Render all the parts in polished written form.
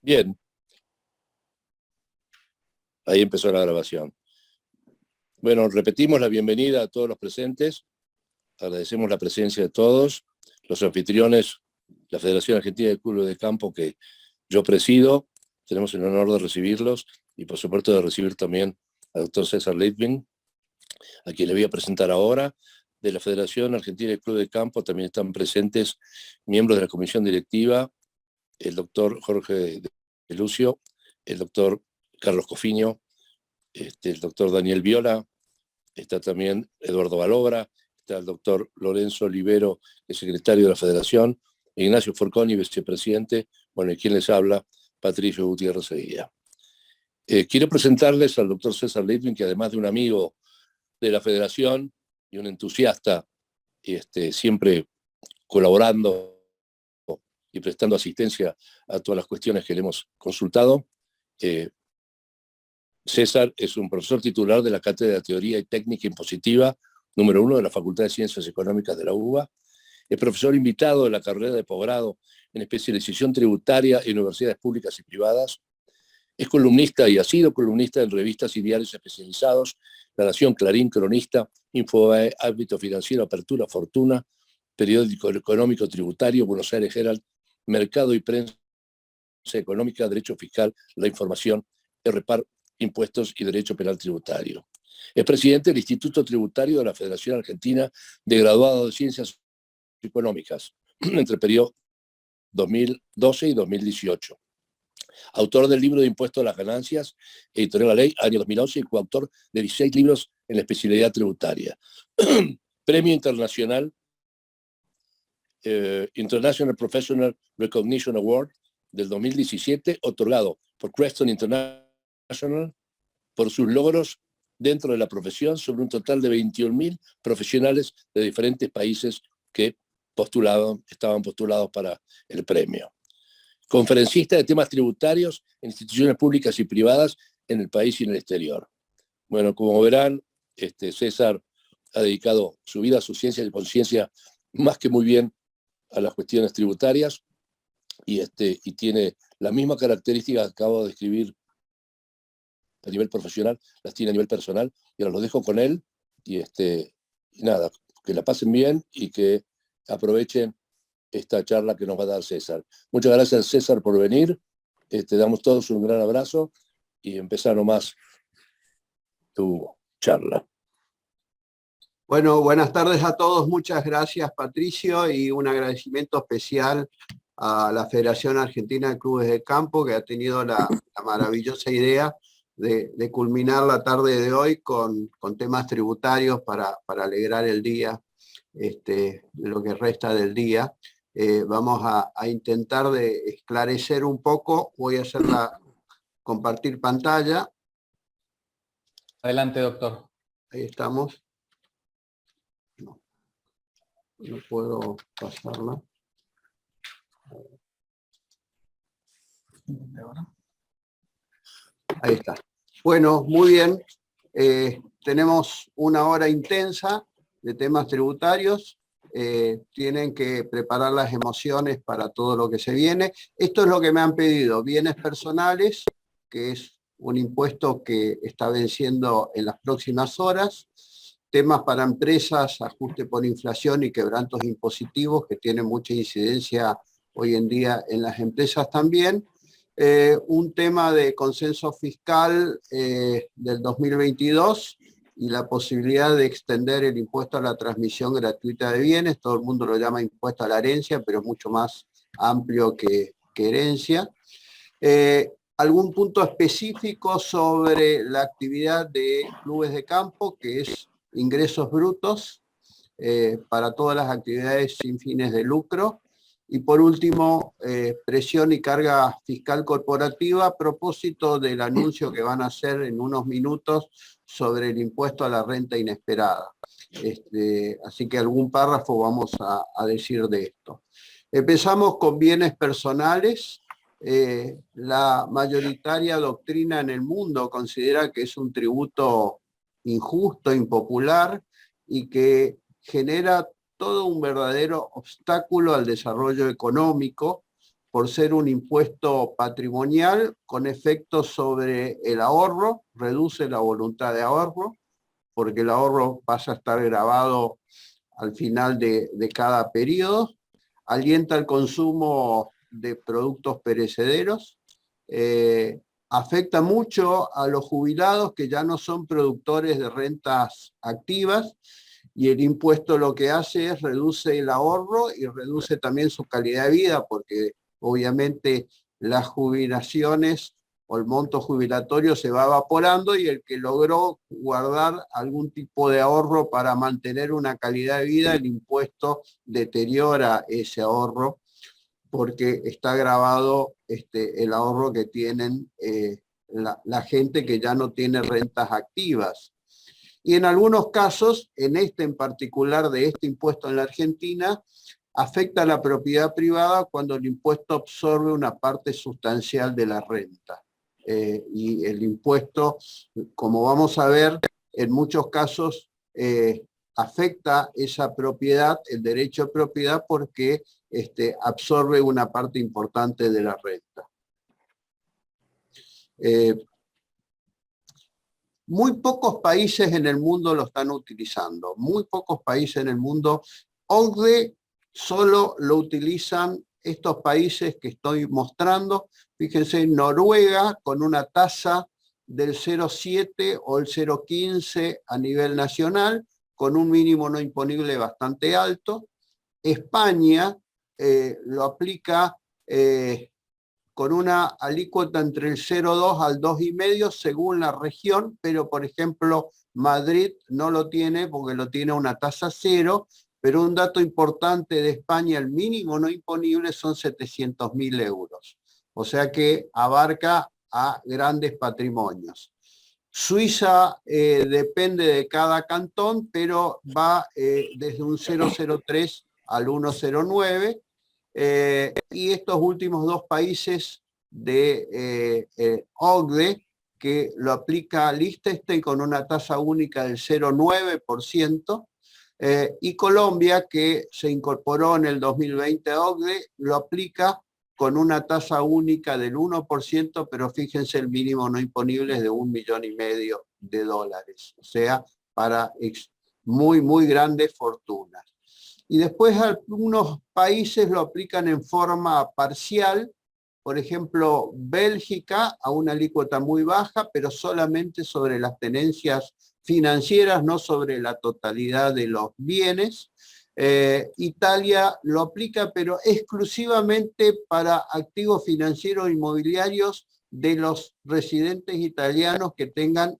Bien, ahí empezó la grabación. Bueno, repetimos la bienvenida a todos los presentes. Agradecemos la presencia de todos, los anfitriones, la Federación Argentina de Clubes de Campo que yo presido. Tenemos el honor de recibirlos y por supuesto de recibir también al doctor César Litvin, a quien le voy a presentar ahora. De la Federación Argentina de Clubes de Campo también están presentes miembros de la comisión directiva, el doctor Jorge de Lucio, el doctor Carlos Cofiño, el doctor Daniel Viola, está también Eduardo Balobra, está el doctor Lorenzo Olivero, el secretario de la Federación, Ignacio Forconi, vicepresidente, bueno, y quien les habla, Patricio Gutiérrez Seguía. Quiero presentarles al doctor César Litvin, que además de un amigo de la Federación y un entusiasta, siempre colaborando y prestando asistencia a todas las cuestiones que le hemos consultado. César es un profesor titular de la Cátedra de Teoría y Técnica Impositiva número 1 de la Facultad de Ciencias Económicas de la UBA. Es profesor invitado de la carrera de posgrado en especialización tributaria en universidades públicas y privadas. Es columnista y ha sido columnista en revistas y diarios especializados: La Nación, Clarín, Cronista, Infobae, Ámbito Financiero, Apertura, Fortuna, Periódico Económico Tributario, Buenos Aires Herald, Mercado y Prensa Económica, Derecho Fiscal, La Información, REPAR, Impuestos y Derecho Penal Tributario. Es presidente del Instituto Tributario de la Federación Argentina de Graduados de Ciencias Económicas entre el periodo 2012 y 2018. Autor del libro de Impuestos a las Ganancias, editorial La Ley, año 2011, y coautor de 16 libros en la especialidad tributaria. Premio Internacional, International Professional Recognition Award del 2017, otorgado por Creston International por sus logros dentro de la profesión sobre un total de 21.000 profesionales de diferentes países que estaban postulados para el premio. Conferencista de temas tributarios en instituciones públicas y privadas en el país y en el exterior. Bueno, como verán, César ha dedicado su vida, su ciencia y conciencia más que muy bien a las cuestiones tributarias y tiene la misma característica que acabo de describir a nivel profesional, las tiene a nivel personal, y ahora los dejo con él, y nada, que la pasen bien y que aprovechen esta charla que nos va a dar César. Muchas gracias, César, por venir. Te damos todos un gran abrazo y empezá nomás tu charla. Bueno, buenas tardes a todos. Muchas gracias, Patricio, y un agradecimiento especial a la Federación Argentina de Clubes de Campo, que ha tenido la maravillosa idea de culminar la tarde de hoy con temas tributarios para alegrar el día, lo que resta del día. Vamos a intentar de esclarecer un poco. Voy a compartir pantalla. Adelante, doctor. Ahí estamos. No puedo pasarla. Ahí está. Bueno, muy bien. Tenemos una hora intensa de temas tributarios. Tienen que preparar las emociones para todo lo que se viene. Esto es lo que me han pedido: bienes personales, que es un impuesto que está venciendo en las próximas horas; temas para empresas, ajuste por inflación y quebrantos impositivos, que tienen mucha incidencia hoy en día en las empresas también; un tema de consenso fiscal del 2022 y la posibilidad de extender el impuesto a la transmisión gratuita de bienes. Todo el mundo lo llama impuesto a la herencia, pero es mucho más amplio que herencia. Algún punto específico sobre la actividad de clubes de campo, que es ingresos brutos para todas las actividades sin fines de lucro. Y por último, presión y carga fiscal corporativa, a propósito del anuncio que van a hacer en unos minutos sobre el impuesto a la renta inesperada. Así que algún párrafo vamos a decir de esto. Empezamos con bienes personales. La mayoritaria doctrina en el mundo considera que es un tributo injusto, impopular, y que genera todo un verdadero obstáculo al desarrollo económico, por ser un impuesto patrimonial con efectos sobre el ahorro, reduce la voluntad de ahorro, porque el ahorro pasa a estar grabado al final de cada periodo, alienta el consumo de productos perecederos, afecta mucho a los jubilados que ya no son productores de rentas activas, y el impuesto lo que hace es reduce el ahorro y reduce también su calidad de vida, porque obviamente las jubilaciones o el monto jubilatorio se va evaporando, y el que logró guardar algún tipo de ahorro para mantener una calidad de vida, el impuesto deteriora ese ahorro, porque está grabado el ahorro que tienen la gente que ya no tiene rentas activas. Y en algunos casos, en este en particular de este impuesto en la Argentina, afecta a la propiedad privada cuando el impuesto absorbe una parte sustancial de la renta. Y el impuesto, como vamos a ver, en muchos casos afecta esa propiedad, el derecho de propiedad, porque absorbe una parte importante de la renta. Muy pocos países en el mundo lo están utilizando, muy pocos países en el mundo. OCDE solo lo utilizan estos países que estoy mostrando. Fíjense, Noruega con una tasa del 0,7 o el 0,15 a nivel nacional, con un mínimo no imponible bastante alto. España lo aplica con una alícuota entre el 0,2 al 2,5 según la región, pero por ejemplo Madrid no lo tiene porque lo tiene una tasa cero, pero un dato importante de España, el mínimo no imponible son 700.000 euros, o sea que abarca a grandes patrimonios. Suiza depende de cada cantón, pero va desde un 0,03 al 1,09, y estos últimos dos países de OCDE, que lo aplica Liechtenstein con una tasa única del 0,9%, y Colombia, que se incorporó en el 2020 a OCDE, lo aplica con una tasa única del 1%, pero fíjense, el mínimo no imponible es de $1,500.000, o sea, para muy grandes fortunas. Y después algunos países lo aplican en forma parcial, por ejemplo, Bélgica a una alícuota muy baja, pero solamente sobre las tenencias financieras, no sobre la totalidad de los bienes. Italia lo aplica, pero exclusivamente para activos financieros inmobiliarios de los residentes italianos que tengan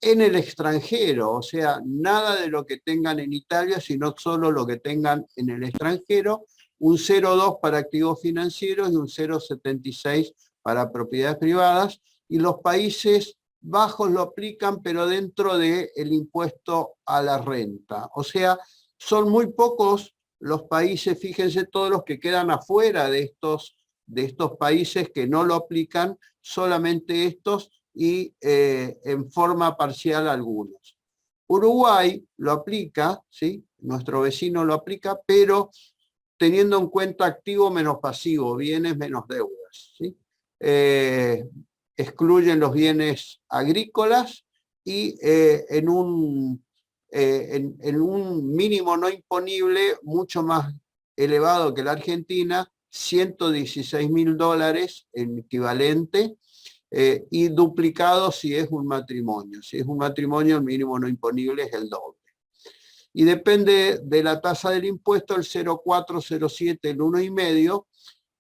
en el extranjero, o sea, nada de lo que tengan en Italia, sino solo lo que tengan en el extranjero, un 0,2 para activos financieros y un 0,76 para propiedades privadas, y los Países Bajos lo aplican, pero dentro del impuesto a la renta. O sea, son muy pocos los países, fíjense todos los que quedan afuera de estos países que no lo aplican, solamente estos, y en forma parcial algunos. Uruguay lo aplica, ¿sí? Nuestro vecino lo aplica, pero teniendo en cuenta activo menos pasivo, bienes menos deudas, ¿sí? Excluyen los bienes agrícolas, y en un mínimo no imponible mucho más elevado que la Argentina, $116.000 en equivalente, y duplicado si es un matrimonio. Si es un matrimonio, el mínimo no imponible es el doble. Y depende de la tasa del impuesto, el 0,4, 0,7, el 1,5,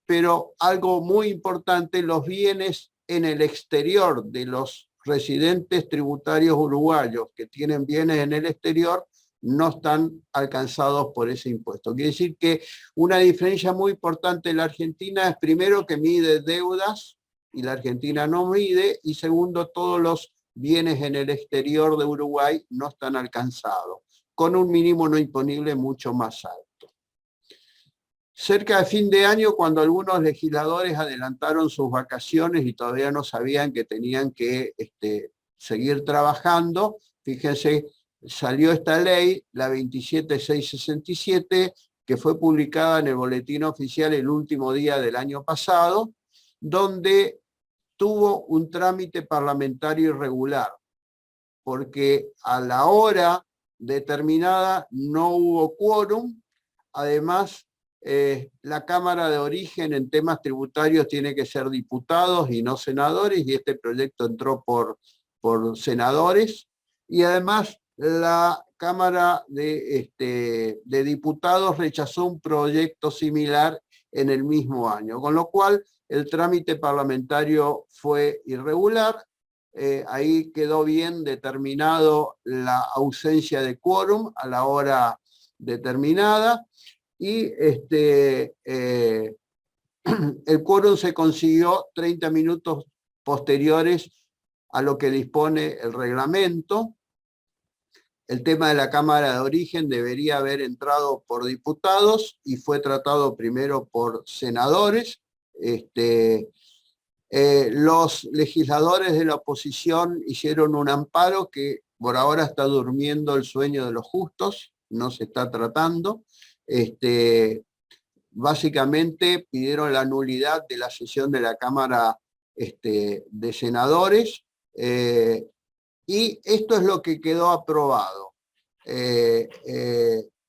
pero algo muy importante, los bienes en el exterior de los residentes tributarios uruguayos que tienen bienes en el exterior no están alcanzados por ese impuesto. Quiere decir que una diferencia muy importante en la Argentina es, primero, que mide deudas, y la Argentina no mide, y segundo, todos los bienes en el exterior de Uruguay no están alcanzados, con un mínimo no imponible mucho más alto. Cerca de fin de año, cuando algunos legisladores adelantaron sus vacaciones y todavía no sabían que tenían que seguir trabajando, fíjense, salió esta ley, la 27667, que fue publicada en el Boletín Oficial el último día del año pasado, donde tuvo un trámite parlamentario irregular, porque a la hora determinada no hubo quórum. Además, la Cámara de Origen en temas tributarios tiene que ser diputados y no senadores, y este proyecto entró por senadores, y además la Cámara de Diputados rechazó un proyecto similar en el mismo año, con lo cual el trámite parlamentario fue irregular. Ahí quedó bien determinado la ausencia de quórum a la hora determinada, y el quórum se consiguió 30 minutos posteriores a lo que dispone el reglamento. El tema de la Cámara de Origen debería haber entrado por diputados y fue tratado primero por senadores. Los legisladores de la oposición hicieron un amparo que por ahora está durmiendo el sueño de los justos, no se está tratando. Básicamente pidieron la nulidad de la sesión de la Cámara de Senadores, y esto es lo que quedó aprobado.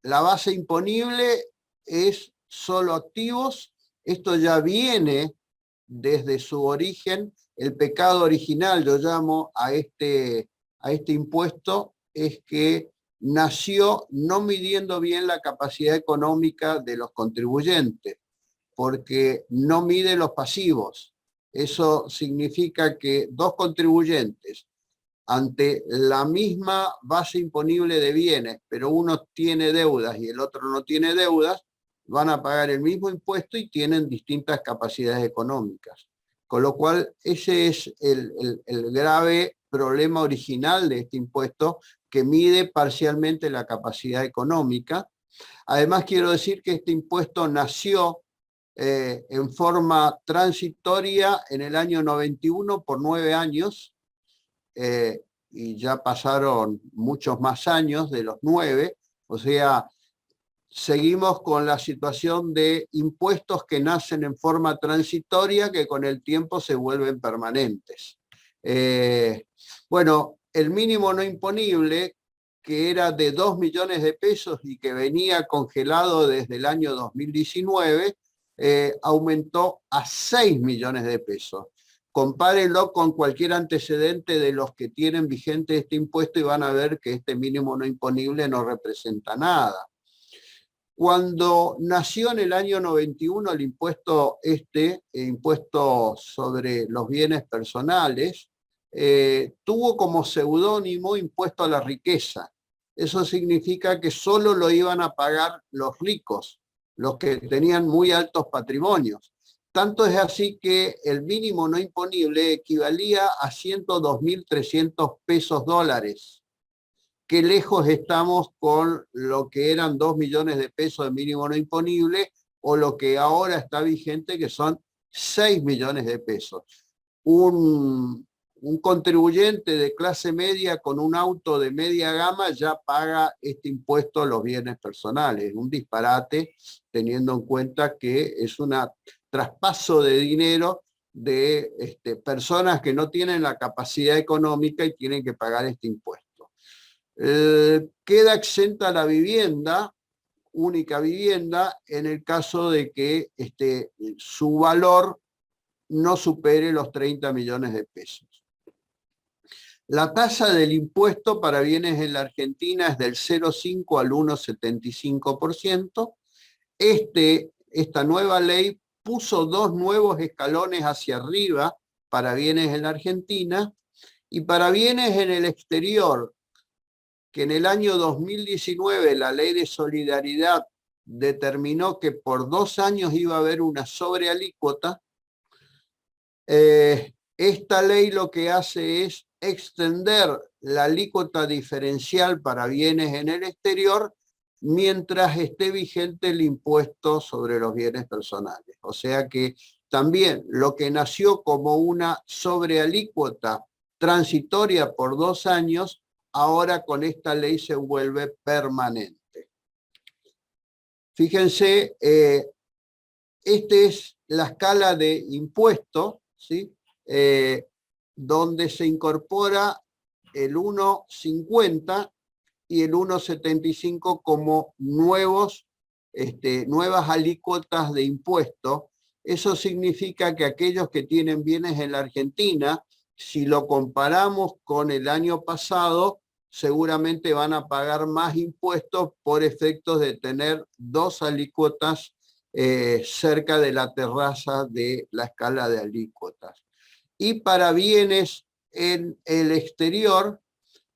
La base imponible es solo activos. Esto ya viene desde su origen. El pecado original, yo llamo a este impuesto, es que nació no midiendo bien la capacidad económica de los contribuyentes, porque no mide los pasivos. Eso significa que dos contribuyentes, ante la misma base imponible de bienes, pero uno tiene deudas y el otro no tiene deudas, van a pagar el mismo impuesto y tienen distintas capacidades económicas. Con lo cual, ese es el grave problema original de este impuesto, que mide parcialmente la capacidad económica. Además, quiero decir que este impuesto nació en forma transitoria en el año 91 por 9 años, y ya pasaron muchos más años de los 9, o sea, seguimos con la situación de impuestos que nacen en forma transitoria, que con el tiempo se vuelven permanentes. Bueno, el mínimo no imponible, que era de 2 millones de pesos y que venía congelado desde el año 2019, aumentó a 6 millones de pesos. Compárenlo con cualquier antecedente de los que tienen vigente este impuesto y van a ver que este mínimo no imponible no representa nada. Cuando nació en el año 91 el impuesto impuesto sobre los bienes personales, tuvo como seudónimo impuesto a la riqueza. Eso significa que solo lo iban a pagar los ricos, los que tenían muy altos patrimonios. Tanto es así que el mínimo no imponible equivalía a 102.300 pesos dólares. Qué lejos estamos con lo que eran 2 millones de pesos de mínimo no imponible, o lo que ahora está vigente, que son 6 millones de pesos. Un contribuyente de clase media con un auto de media gama ya paga este impuesto a los bienes personales. Un disparate, teniendo en cuenta que es un traspaso de dinero de personas que no tienen la capacidad económica y tienen que pagar este impuesto. Queda exenta la vivienda, única vivienda, en el caso de que su valor no supere los 30 millones de pesos. La tasa del impuesto para bienes en la Argentina es del 0,5 al 1,75%. Esta nueva ley puso 2 nuevos escalones hacia arriba para bienes en la Argentina, y para bienes en el exterior, que en el año 2019 la Ley de Solidaridad determinó que por 2 años iba a haber una sobrealícuota. Esta ley lo que hace es extender la alícuota diferencial para bienes en el exterior mientras esté vigente el impuesto sobre los bienes personales. O sea que también lo que nació como una sobrealícuota transitoria por 2 años, ahora con esta ley se vuelve permanente. Fíjense, esta es la escala de impuestos, ¿sí? Donde se incorpora el 1,50 y el 1,75 como nuevas alícuotas de impuestos. Eso significa que aquellos que tienen bienes en la Argentina, si lo comparamos con el año pasado, seguramente van a pagar más impuestos por efectos de tener dos alícuotas cerca de la terraza de la escala de alícuotas. Y para bienes en el exterior,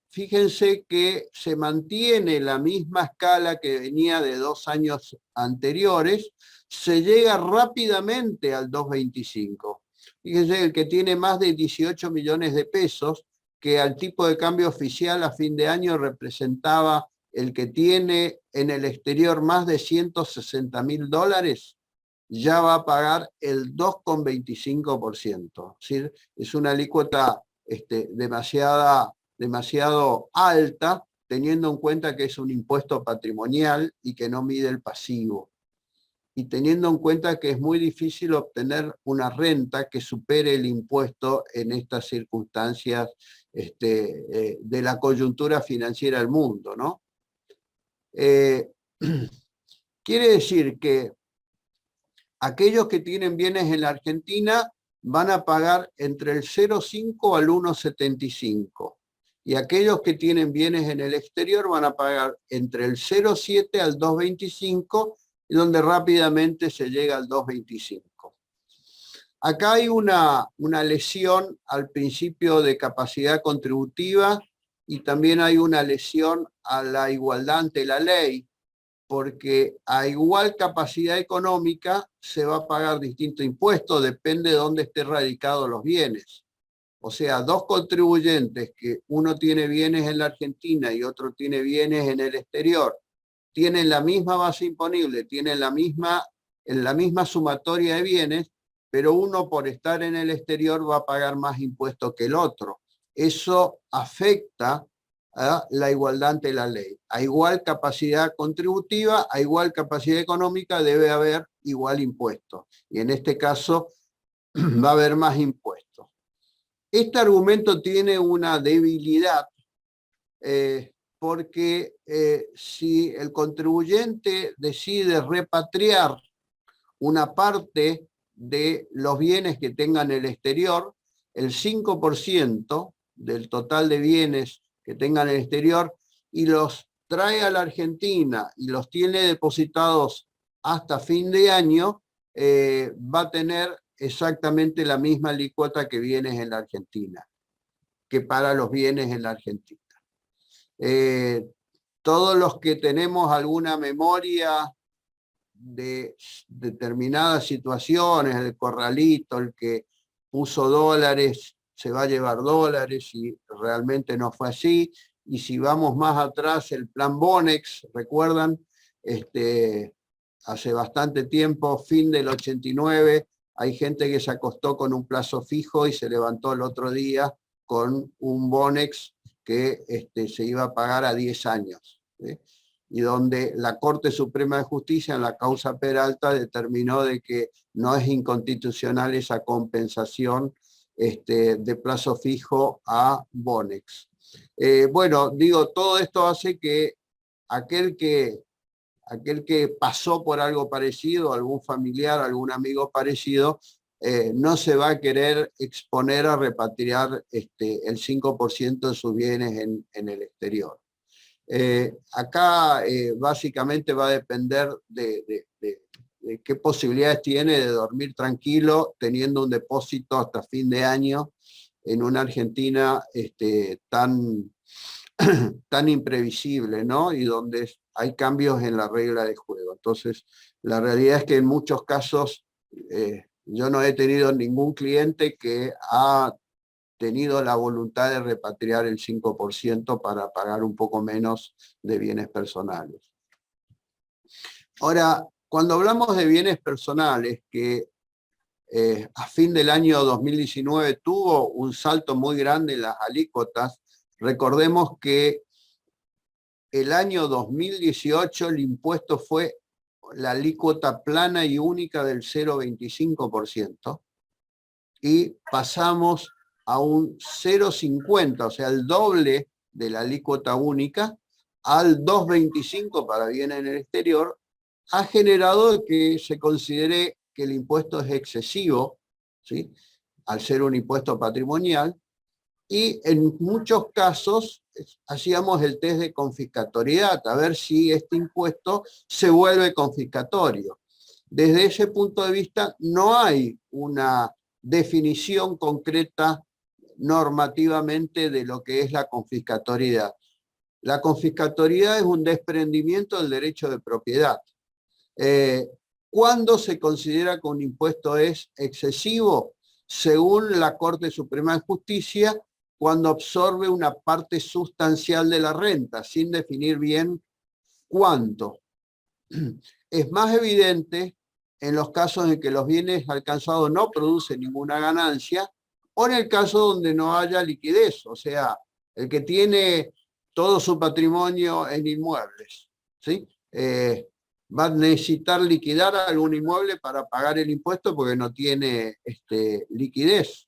fíjense que se mantiene la misma escala que venía de 2 años anteriores, se llega rápidamente al 2,25. Fíjense, el que tiene más de 18 millones de pesos, que al tipo de cambio oficial a fin de año representaba el que tiene en el exterior más de $160.000, ya va a pagar el 2,25%. Es decir, es una alícuota demasiado alta, teniendo en cuenta que es un impuesto patrimonial y que no mide el pasivo. Y teniendo en cuenta que es muy difícil obtener una renta que supere el impuesto en estas circunstancias de la coyuntura financiera del mundo, ¿no? Quiere decir que aquellos que tienen bienes en la Argentina van a pagar entre el 0,5 al 1,75. Y aquellos que tienen bienes en el exterior van a pagar entre el 0,7 al 2,25, y donde rápidamente se llega al 2,25. Acá hay una lesión al principio de capacidad contributiva y también hay una lesión a la igualdad ante la ley, porque a igual capacidad económica se va a pagar distinto impuesto, depende de dónde estén radicados los bienes. O sea, dos contribuyentes, que uno tiene bienes en la Argentina y otro tiene bienes en el exterior, tienen la misma base imponible, tienen la misma sumatoria de bienes, pero uno por estar en el exterior va a pagar más impuestos que el otro. Eso afecta a la igualdad ante la ley. A igual capacidad contributiva, a igual capacidad económica, debe haber igual impuesto. Y en este caso va a haber más impuestos. Este argumento tiene una debilidad, porque si el contribuyente decide repatriar una parte de los bienes que tenga en el exterior, el 5% del total de bienes que tenga en el exterior, y los trae a la Argentina y los tiene depositados hasta fin de año, va a tener exactamente la misma alícuota que bienes en la Argentina, que para los bienes en la Argentina. Todos los que tenemos alguna memoria de determinadas situaciones, el corralito, el que puso dólares, se va a llevar dólares, y realmente no fue así. Y si vamos más atrás, el plan Bonex, ¿recuerdan? Hace bastante tiempo, fin del 89, hay gente que se acostó con un plazo fijo y se levantó el otro día con un Bonex que se iba a pagar a 10 años. Y donde la Corte Suprema de Justicia, en la causa Peralta, determinó de que no es inconstitucional esa compensación de plazo fijo a Bonex. Bueno, digo, todo esto hace que aquel que pasó por algo parecido, algún familiar, algún amigo parecido, no se va a querer exponer a repatriar el 5% de sus bienes en el exterior. Acá básicamente va a depender de qué posibilidades tiene de dormir tranquilo teniendo un depósito hasta fin de año en una Argentina tan imprevisible, ¿no? Y donde hay cambios en la regla de juego. Entonces, la realidad es que en muchos casos yo no he tenido ningún cliente que ha tenido la voluntad de repatriar el 5% para pagar un poco menos de bienes personales. Ahora, cuando hablamos de bienes personales, que a fin del año 2019 tuvo un salto muy grande en las alícuotas, recordemos que el año 2018 el impuesto fue la alícuota plana y única del 0,25% y pasamos a un 0,50, o sea, el doble de la alícuota única, al 2,25 para bienes en el exterior, ha generado que se considere que el impuesto es excesivo, ¿sí?, al ser un impuesto patrimonial, y en muchos casos hacíamos el test de confiscatoriedad, a ver si este impuesto se vuelve confiscatorio. Desde ese punto de vista no hay una definición concreta normativamente de lo que es la confiscatoriedad. La confiscatoriedad es un desprendimiento del derecho de propiedad. ¿Cuándo se considera que un impuesto es excesivo? Según la Corte Suprema de Justicia, cuando absorbe una parte sustancial de la renta, sin definir bien cuánto. Es más evidente en los casos en que los bienes alcanzados no producen ninguna ganancia, o en el caso donde no haya liquidez, o sea, el que tiene todo su patrimonio en inmuebles, ¿sí? Va a necesitar liquidar algún inmueble para pagar el impuesto porque no tiene liquidez.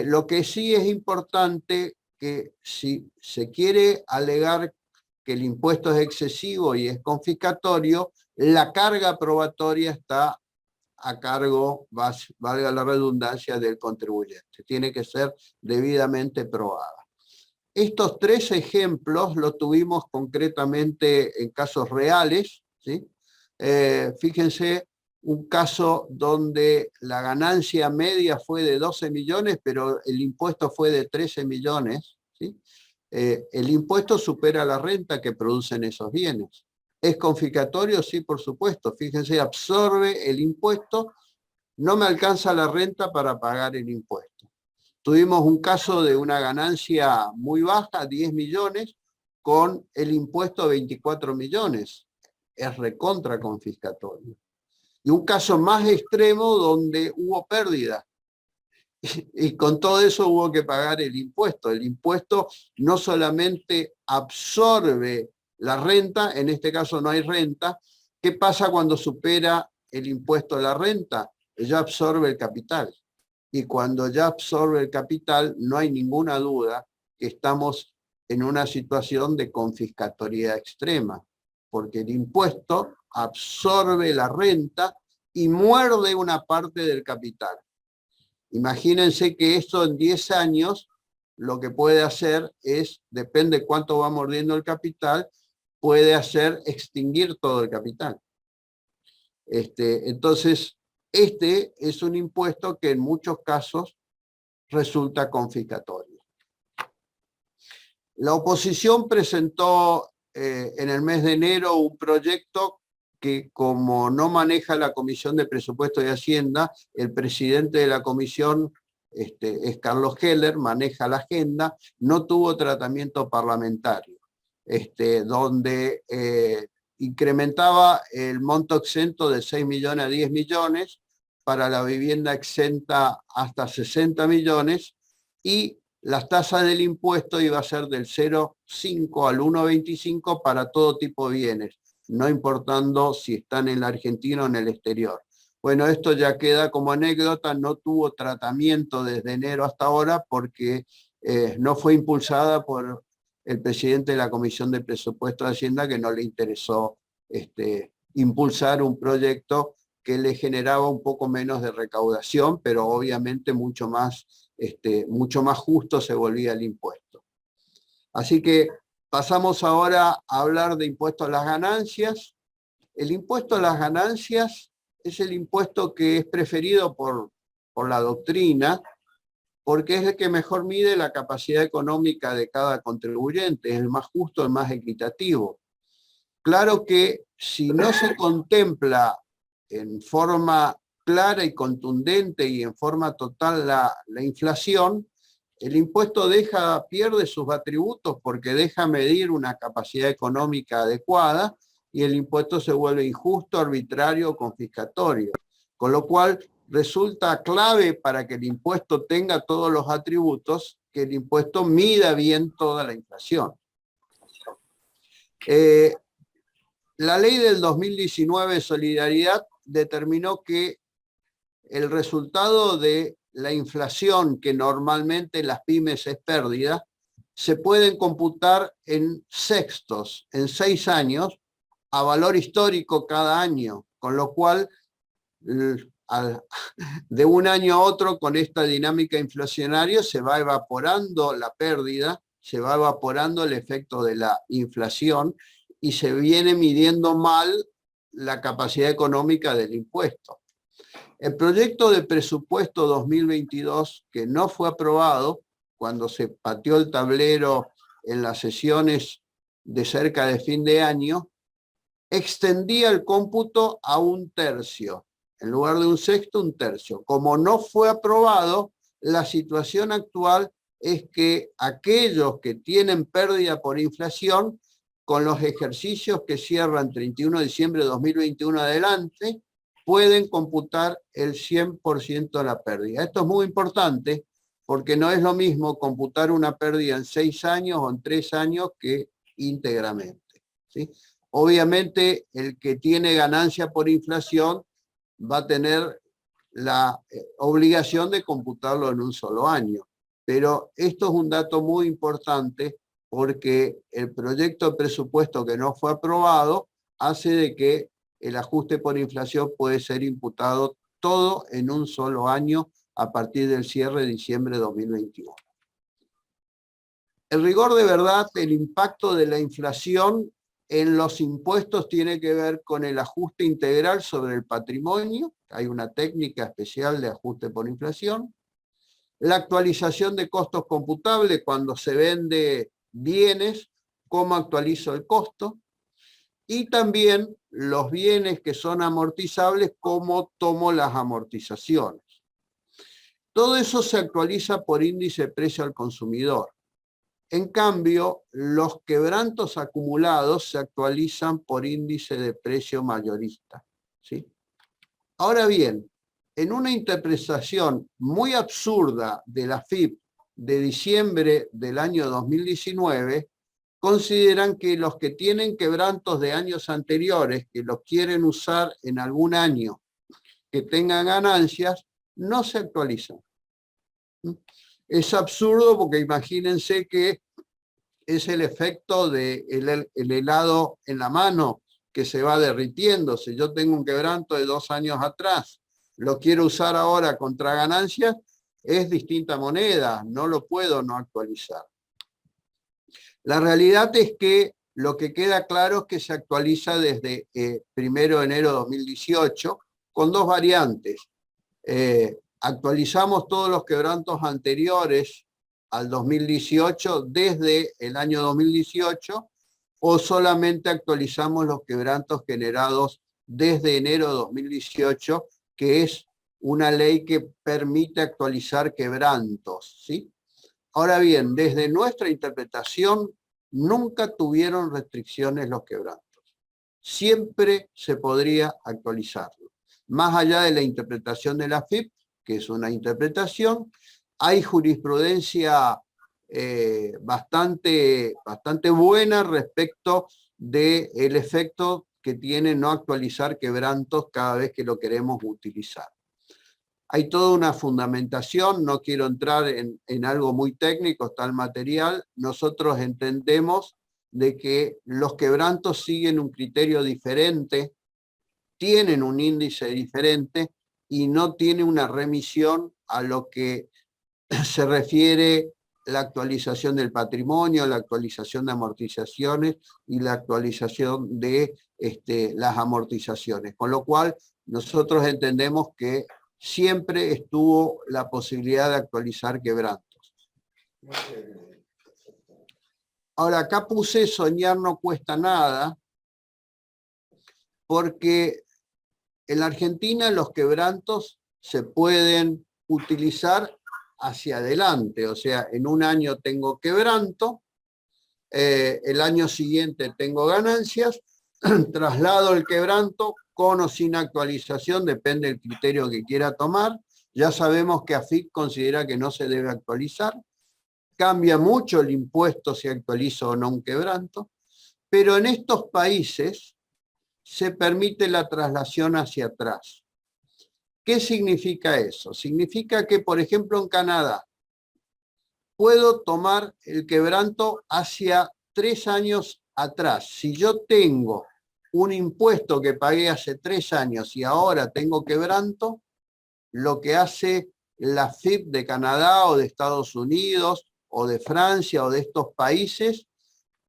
Lo que sí es importante que si se quiere alegar que el impuesto es excesivo y es confiscatorio, la carga probatoria está a cargo, valga la redundancia, del contribuyente. Tiene que ser debidamente probada. Estos tres ejemplos los tuvimos concretamente en casos reales, ¿sí? Fíjense, un caso donde la ganancia media fue de 12 millones, pero el impuesto fue de 13 millones, ¿sí? El impuesto supera la renta que producen esos bienes. ¿Es confiscatorio? Sí, por supuesto. Fíjense, absorbe el impuesto, no me alcanza la renta para pagar el impuesto. Tuvimos un caso de una ganancia muy baja, 10 millones, con el impuesto 24 millones. Es recontra confiscatorio. Y un caso más extremo donde hubo pérdida. Y con todo eso hubo que pagar el impuesto. El impuesto no solamente absorbe la renta, en este caso no hay renta. ¿Qué pasa cuando supera el impuesto a la renta? Ya absorbe el capital. Y cuando ya absorbe el capital, no hay ninguna duda que estamos en una situación de confiscatoriedad extrema, porque el impuesto absorbe la renta y muerde una parte del capital. Imagínense que esto en 10 años lo que puede hacer es, depende cuánto va mordiendo el capital, puede hacer extinguir todo el capital. Entonces, este es un impuesto que en muchos casos resulta confiscatorio. La oposición presentó en el mes de enero un proyecto que, como no maneja la Comisión de Presupuesto y Hacienda, el presidente de la comisión es Carlos Heller, maneja la agenda, no tuvo tratamiento parlamentario, donde incrementaba el monto exento de 6 millones a 10 millones, para la vivienda exenta hasta 60 millones, y las tasas del impuesto iba a ser del 0,5 al 1,25 para todo tipo de bienes, no importando si están en la Argentina o en el exterior. Bueno, esto ya queda como anécdota, no tuvo tratamiento desde enero hasta ahora porque no fue impulsada por el presidente de la Comisión de Presupuesto de Hacienda, que no le interesó impulsar un proyecto que le generaba un poco menos de recaudación, pero obviamente mucho más justo se volvía el impuesto. Así que pasamos ahora a hablar de impuesto a las ganancias. El impuesto a las ganancias es el impuesto que es preferido por la doctrina, porque es el que mejor mide la capacidad económica de cada contribuyente, es el más justo, el más equitativo. Claro que si no se contempla en forma clara y contundente y en forma total la inflación, el impuesto pierde sus atributos porque deja medir una capacidad económica adecuada y el impuesto se vuelve injusto, arbitrario o confiscatorio. Con lo cual resulta clave para que el impuesto tenga todos los atributos, que el impuesto mida bien toda la inflación. La ley del 2019 de solidaridad determinó que el resultado de la inflación, que normalmente en las pymes es pérdida, se pueden computar en sextos, en 6 años, a valor histórico cada año, con lo cual de un año a otro con esta dinámica inflacionaria se va evaporando la pérdida, se va evaporando el efecto de la inflación y se viene midiendo mal la capacidad económica del impuesto. El proyecto de presupuesto 2022, que no fue aprobado cuando se pateó el tablero en las sesiones de cerca de fin de año, extendía el cómputo a 1/3. En lugar de 1/6, 1/3. Como no fue aprobado, la situación actual es que aquellos que tienen pérdida por inflación, con los ejercicios que cierran 31 de diciembre de 2021 adelante, pueden computar el 100% de la pérdida. Esto es muy importante porque no es lo mismo computar una pérdida en 6 años o en 3 años que íntegramente, ¿sí? Obviamente, el que tiene ganancia por inflación va a tener la obligación de computarlo en un solo año. Pero esto es un dato muy importante porque el proyecto de presupuesto que no fue aprobado hace de que el ajuste por inflación puede ser imputado todo en un solo año a partir del cierre de diciembre de 2021. En rigor de verdad, el impacto de la inflación en los impuestos tiene que ver con el ajuste integral sobre el patrimonio. Hay una técnica especial de ajuste por inflación. La actualización de costos computables cuando se vende bienes, cómo actualizo el costo. Y también los bienes que son amortizables, cómo tomo las amortizaciones. Todo eso se actualiza por índice de precio al consumidor. En cambio, los quebrantos acumulados se actualizan por índice de precio mayorista, ¿sí? Ahora bien, en una interpretación muy absurda de la FIP de diciembre del año 2019, consideran que los que tienen quebrantos de años anteriores, que los quieren usar en algún año que tengan ganancias, no se actualizan. Es absurdo porque imagínense que es el efecto del el helado en la mano que se va derritiendo. Si yo tengo un quebranto de 2 años atrás, lo quiero usar ahora contra ganancias, es distinta moneda, no lo puedo no actualizar. La realidad es que lo que queda claro es que se actualiza desde 1 de enero de 2018 con 2 variantes. Actualizamos todos los quebrantos anteriores al 2018 desde el año 2018 o solamente actualizamos los quebrantos generados desde enero de 2018, que es una ley que permite actualizar quebrantos, ¿sí? Ahora bien, desde nuestra interpretación nunca tuvieron restricciones los quebrantos. Siempre se podría actualizarlo. Más allá de la interpretación de la FIP, que es una interpretación, hay jurisprudencia bastante buena respecto del efecto que tiene no actualizar quebrantos cada vez que lo queremos utilizar. Hay toda una fundamentación, no quiero entrar en algo muy técnico, está el material. Nosotros entendemos de que los quebrantos siguen un criterio diferente, tienen un índice diferente y no tiene una remisión a lo que se refiere la actualización del patrimonio, la actualización de amortizaciones y la actualización de las amortizaciones. Con lo cual, nosotros entendemos que siempre estuvo la posibilidad de actualizar quebrantos. Ahora, acá puse soñar no cuesta nada, porque en la Argentina los quebrantos se pueden utilizar hacia adelante, o sea, en un año tengo quebranto, el año siguiente tengo ganancias, traslado el quebranto con o sin actualización, depende del criterio que quiera tomar. Ya sabemos que AFIP considera que no se debe actualizar, cambia mucho el impuesto si actualizo o no un quebranto, pero en estos países se permite la traslación hacia atrás. ¿Qué significa eso? Significa que, por ejemplo, en Canadá, puedo tomar el quebranto hacia 3 años atrás. Si yo tengo un impuesto que pagué hace 3 años y ahora tengo quebranto, lo que hace la FIP de Canadá o de Estados Unidos o de Francia o de estos países,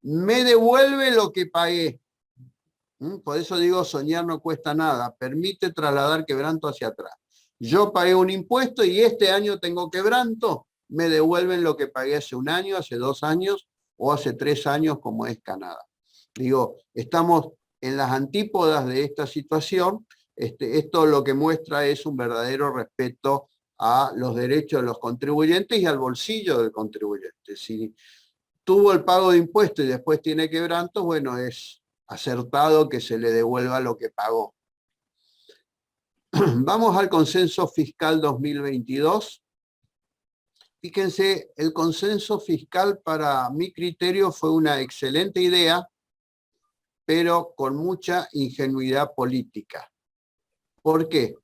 me devuelve lo que pagué. Por eso digo, soñar no cuesta nada, permite trasladar quebranto hacia atrás. Yo pagué un impuesto y este año tengo quebranto, me devuelven lo que pagué hace 1 año, hace 2 años o hace 3 años, como es Canadá. Digo, estamos en las antípodas de esta situación. Esto lo que muestra es un verdadero respeto a los derechos de los contribuyentes y al bolsillo del contribuyente. Si tuvo el pago de impuestos y después tiene quebranto, bueno, es acertado que se le devuelva lo que pagó. Vamos al consenso fiscal 2022. Fíjense, el consenso fiscal para mi criterio fue una excelente idea, pero con mucha ingenuidad política. ¿Por qué?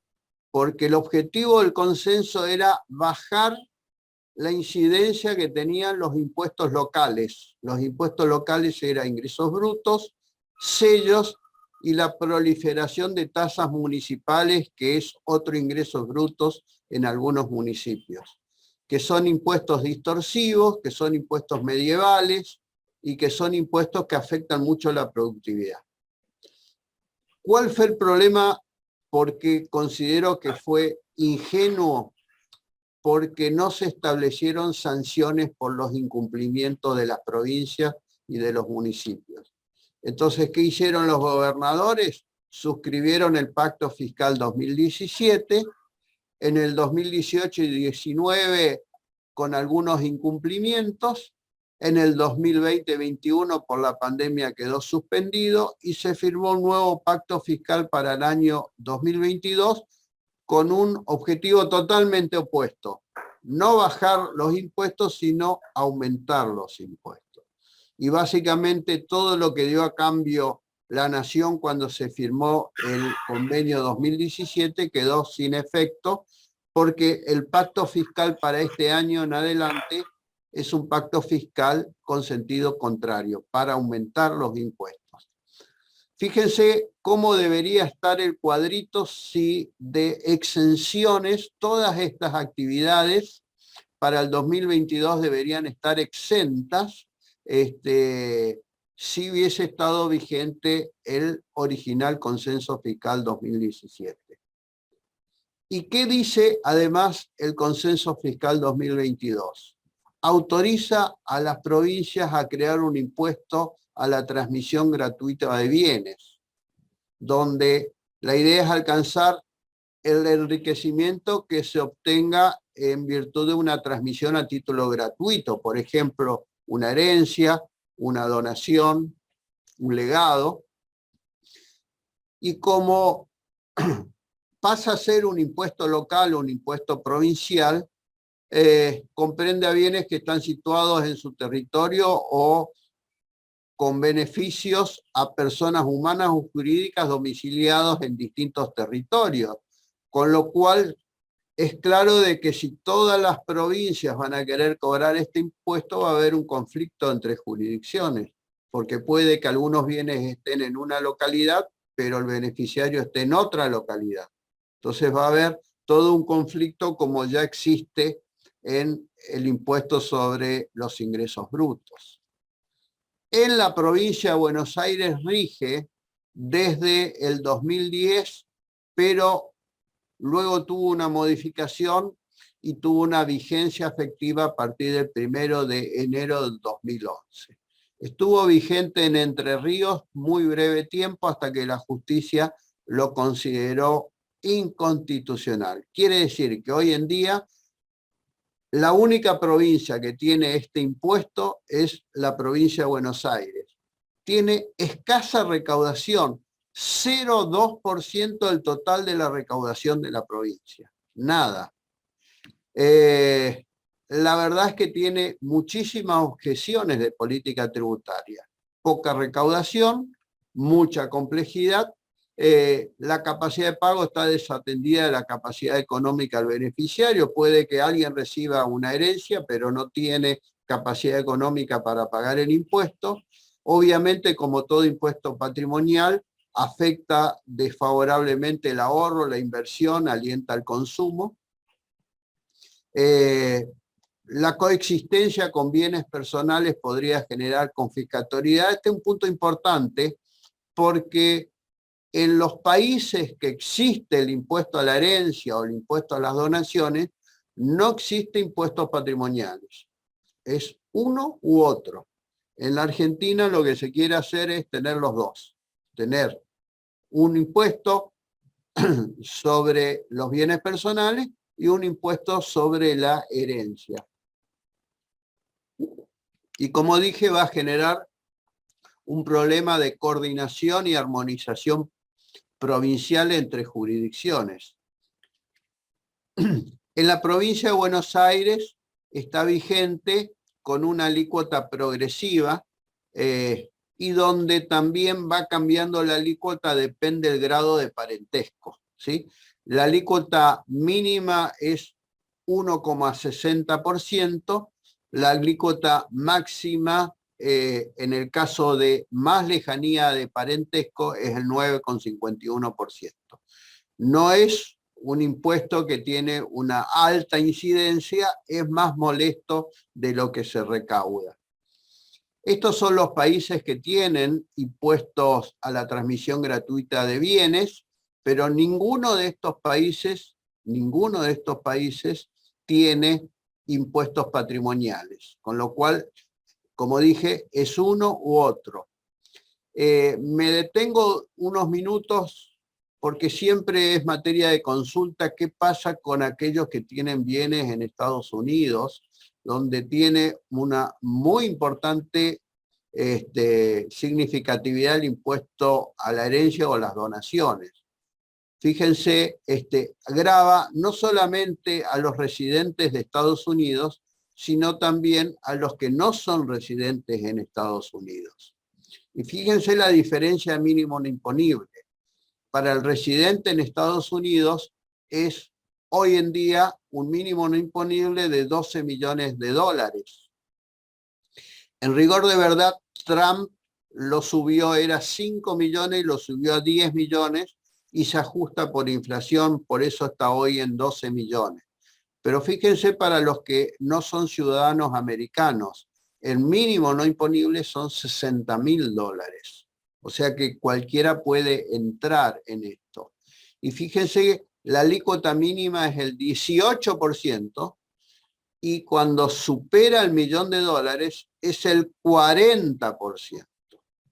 Porque el objetivo del consenso era bajar la incidencia que tenían los impuestos locales. Los impuestos locales eran ingresos brutos, sellos y la proliferación de tasas municipales, que es otro ingresos brutos en algunos municipios, que son impuestos distorsivos, que son impuestos medievales y que son impuestos que afectan mucho la productividad. ¿Cuál fue el problema? Porque considero que fue ingenuo, porque no se establecieron sanciones por los incumplimientos de las provincias y de los municipios. Entonces, ¿qué hicieron los gobernadores? Suscribieron el Pacto Fiscal 2017, en el 2018 y 2019 con algunos incumplimientos, en el 2020-21 por la pandemia quedó suspendido y se firmó un nuevo pacto fiscal para el año 2022 con un objetivo totalmente opuesto: no bajar los impuestos, sino aumentar los impuestos. Y básicamente todo lo que dio a cambio la nación cuando se firmó el convenio 2017 quedó sin efecto, porque el pacto fiscal para este año en adelante es un pacto fiscal con sentido contrario, para aumentar los impuestos. Fíjense cómo debería estar el cuadrito si de exenciones todas estas actividades para el 2022 deberían estar exentas, si hubiese estado vigente el original consenso fiscal 2017. ¿Y qué dice además el consenso fiscal 2022? Autoriza a las provincias a crear un impuesto a la transmisión gratuita de bienes, donde la idea es alcanzar el enriquecimiento que se obtenga en virtud de una transmisión a título gratuito, por ejemplo, una herencia, una donación, un legado. Y como pasa a ser un impuesto local o un impuesto provincial, comprende a bienes que están situados en su territorio o con beneficios a personas humanas o jurídicas domiciliados en distintos territorios, con lo cual es claro de que si todas las provincias van a querer cobrar este impuesto, va a haber un conflicto entre jurisdicciones, porque puede que algunos bienes estén en una localidad, pero el beneficiario esté en otra localidad. Entonces va a haber todo un conflicto como ya existe en el impuesto sobre los ingresos brutos. En la provincia de Buenos Aires rige desde el 2010, pero luego tuvo una modificación y tuvo una vigencia efectiva a partir del 1 de enero del 2011. Estuvo vigente en Entre Ríos muy breve tiempo hasta que la justicia lo consideró inconstitucional. Quiere decir que hoy en día la única provincia que tiene este impuesto es la provincia de Buenos Aires. Tiene escasa recaudación, 0,2% del total de la recaudación de la provincia. Nada. La verdad es que tiene muchísimas objeciones de política tributaria. Poca recaudación, mucha complejidad la capacidad de pago está desatendida de la capacidad económica del beneficiario. Puede que alguien reciba una herencia, pero no tiene capacidad económica para pagar el impuesto. Obviamente, como todo impuesto patrimonial, afecta desfavorablemente el ahorro, la inversión, alienta el consumo. La coexistencia con bienes personales podría generar confiscatoriedad. Este es un punto importante porque en los países que existe el impuesto a la herencia o el impuesto a las donaciones, no existe impuestos patrimoniales. Es uno u otro. En la Argentina lo que se quiere hacer es tener los dos. Tener un impuesto sobre los bienes personales y un impuesto sobre la herencia. Y como dije, va a generar un problema de coordinación y armonización provincial entre jurisdicciones. En la provincia de Buenos Aires está vigente con una alícuota progresiva y donde también va cambiando la alícuota, depende del grado de parentesco, ¿sí? La alícuota mínima es 1,60%, la alícuota máxima en el caso de más lejanía de parentesco es el 9,51%. No es un impuesto que tiene una alta incidencia, es más molesto de lo que se recauda. Estos son los países que tienen impuestos a la transmisión gratuita de bienes, pero ninguno de estos países tiene impuestos patrimoniales, con lo cual, como dije, es uno u otro. Me detengo unos minutos porque siempre es materia de consulta qué pasa con aquellos que tienen bienes en Estados Unidos, donde tiene una muy importante significatividad el impuesto a la herencia o las donaciones. Fíjense, grava no solamente a los residentes de Estados Unidos, sino también a los que no son residentes en Estados Unidos. Y fíjense la diferencia mínimo no imponible. Para el residente en Estados Unidos es hoy en día un mínimo no imponible de 12 millones de dólares. En rigor de verdad, Trump lo subió, era 5 millones y lo subió a 10 millones y se ajusta por inflación, por eso está hoy en 12 millones. Pero fíjense para los que no son ciudadanos americanos, el mínimo no imponible son 60.000 dólares. O sea que cualquiera puede entrar en esto. Y fíjense, la alícuota mínima es el 18%, y cuando supera el $1.000.000 es el 40%.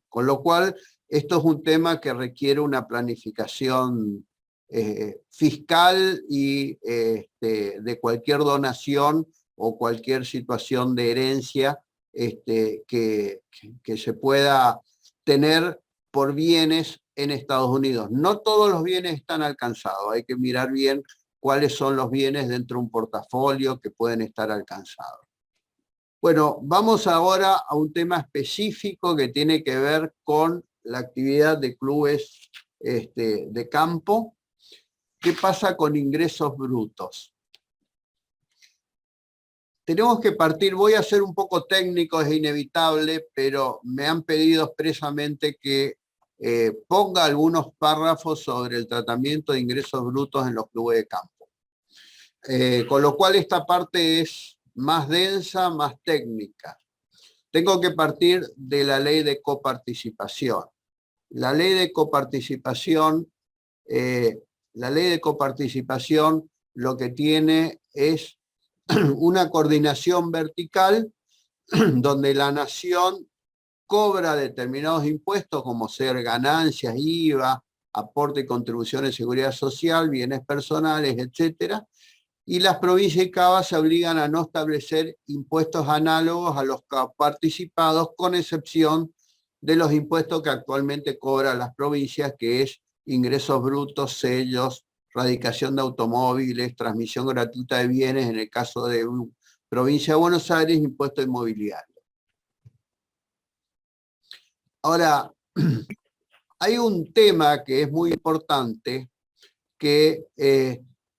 Con lo cual, esto es un tema que requiere una planificación fiscal y de cualquier donación o cualquier situación de herencia que se pueda tener por bienes en Estados Unidos. No todos los bienes están alcanzados, hay que mirar bien cuáles son los bienes dentro de un portafolio que pueden estar alcanzados. Bueno, vamos ahora a un tema específico que tiene que ver con la actividad de clubes de campo. ¿Qué pasa con ingresos brutos? Tenemos que partir, voy a ser un poco técnico, es inevitable, pero me han pedido expresamente que ponga algunos párrafos sobre el tratamiento de ingresos brutos en los clubes de campo. Con lo cual esta parte es más densa, más técnica. Tengo que partir de la ley de coparticipación. La ley de coparticipación lo que tiene es una coordinación vertical donde la nación cobra determinados impuestos como ser ganancias, IVA, aporte y contribuciones de seguridad social, bienes personales, etcétera, y las provincias y CABA se obligan a no establecer impuestos análogos a los participados, con excepción de los impuestos que actualmente cobran las provincias, que es ingresos brutos, sellos, radicación de automóviles, transmisión gratuita de bienes, en el caso de provincia de Buenos Aires, impuesto inmobiliario. Ahora, hay un tema que es muy importante, que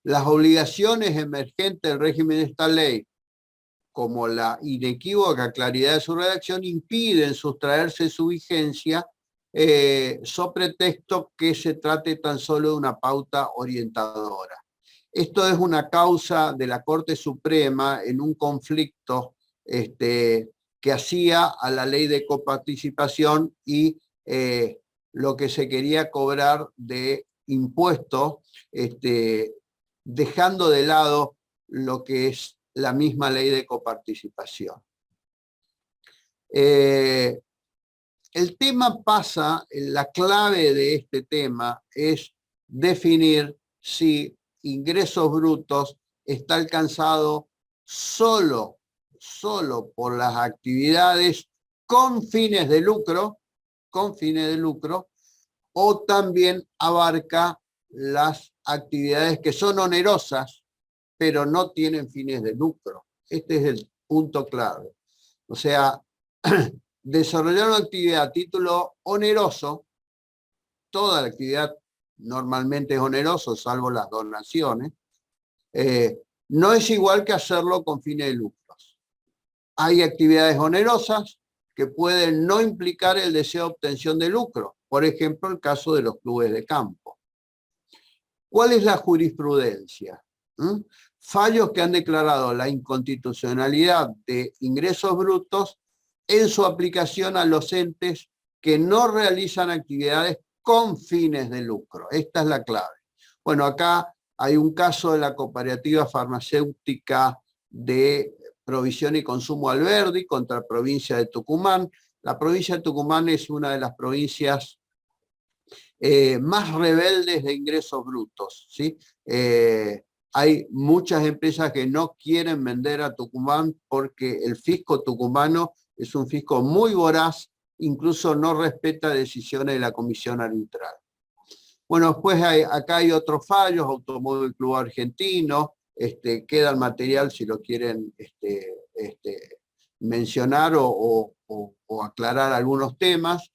las obligaciones emergentes del régimen de esta ley, como la inequívoca claridad de su redacción, impiden sustraerse su vigencia sobre texto que se trate tan solo de una pauta orientadora. Esto es una causa de la Corte Suprema en un conflicto que hacía a la ley de coparticipación y lo que se quería cobrar de impuestos, dejando de lado lo que es la misma ley de coparticipación. El tema pasa, la clave de este tema es definir si ingresos brutos está alcanzado solo por las actividades con fines de lucro, o también abarca las actividades que son onerosas, pero no tienen fines de lucro. Este es el punto clave. O sea, desarrollar una actividad a título oneroso, toda la actividad normalmente es oneroso, salvo las donaciones, no es igual que hacerlo con fines de lucros. Hay actividades onerosas que pueden no implicar el deseo de obtención de lucro. Por ejemplo, el caso de los clubes de campo. ¿Cuál es la jurisprudencia? Fallos que han declarado la inconstitucionalidad de ingresos brutos en su aplicación a los entes que no realizan actividades con fines de lucro. Esta es la clave. Bueno, acá hay un caso de la cooperativa farmacéutica de provisión y consumo Alberdi contra la provincia de Tucumán. La provincia de Tucumán es una de las provincias más rebeldes de ingresos brutos, ¿sí? Hay muchas empresas que no quieren vender a Tucumán porque el fisco tucumano es un fisco muy voraz, incluso no respeta decisiones de la comisión arbitral. Bueno, después acá hay otros fallos, Automóvil Club Argentino, queda el material si lo quieren mencionar o aclarar algunos temas.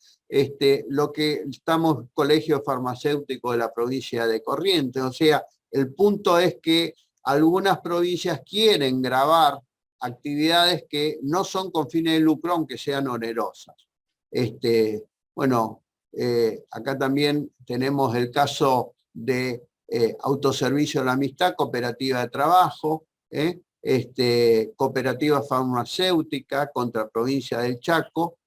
Lo que estamos, Colegio Farmacéutico de la provincia de Corrientes, o sea, el punto es que algunas provincias quieren gravar actividades que no son con fines de lucro, aunque sean onerosas. Bueno, acá también tenemos el caso de Autoservicio de la Amistad, Cooperativa de Trabajo, Cooperativa Farmacéutica contra Provincia del Chaco.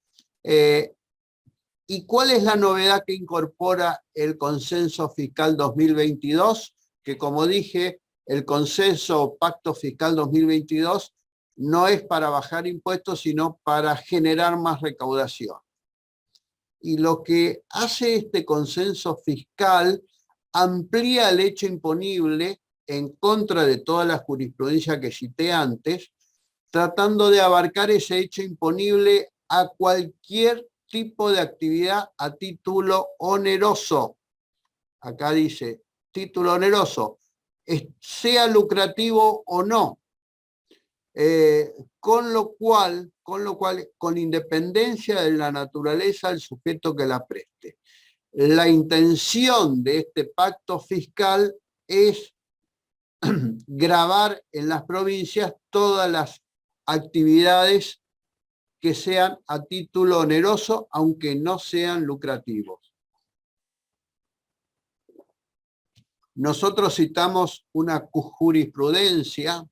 ¿Y cuál es la novedad que incorpora el Consenso Fiscal 2022? Que, como dije, el Consenso Pacto Fiscal 2022 no es para bajar impuestos, sino para generar más recaudación. Y lo que hace este consenso fiscal amplía el hecho imponible en contra de toda la jurisprudencia que cité antes, tratando de abarcar ese hecho imponible a cualquier tipo de actividad a título oneroso. Acá dice, título oneroso, sea lucrativo o no. Con lo cual, con independencia de la naturaleza del sujeto que la preste. La intención de este pacto fiscal es gravar en las provincias todas las actividades que sean a título oneroso, aunque no sean lucrativos. Nosotros citamos una jurisprudencia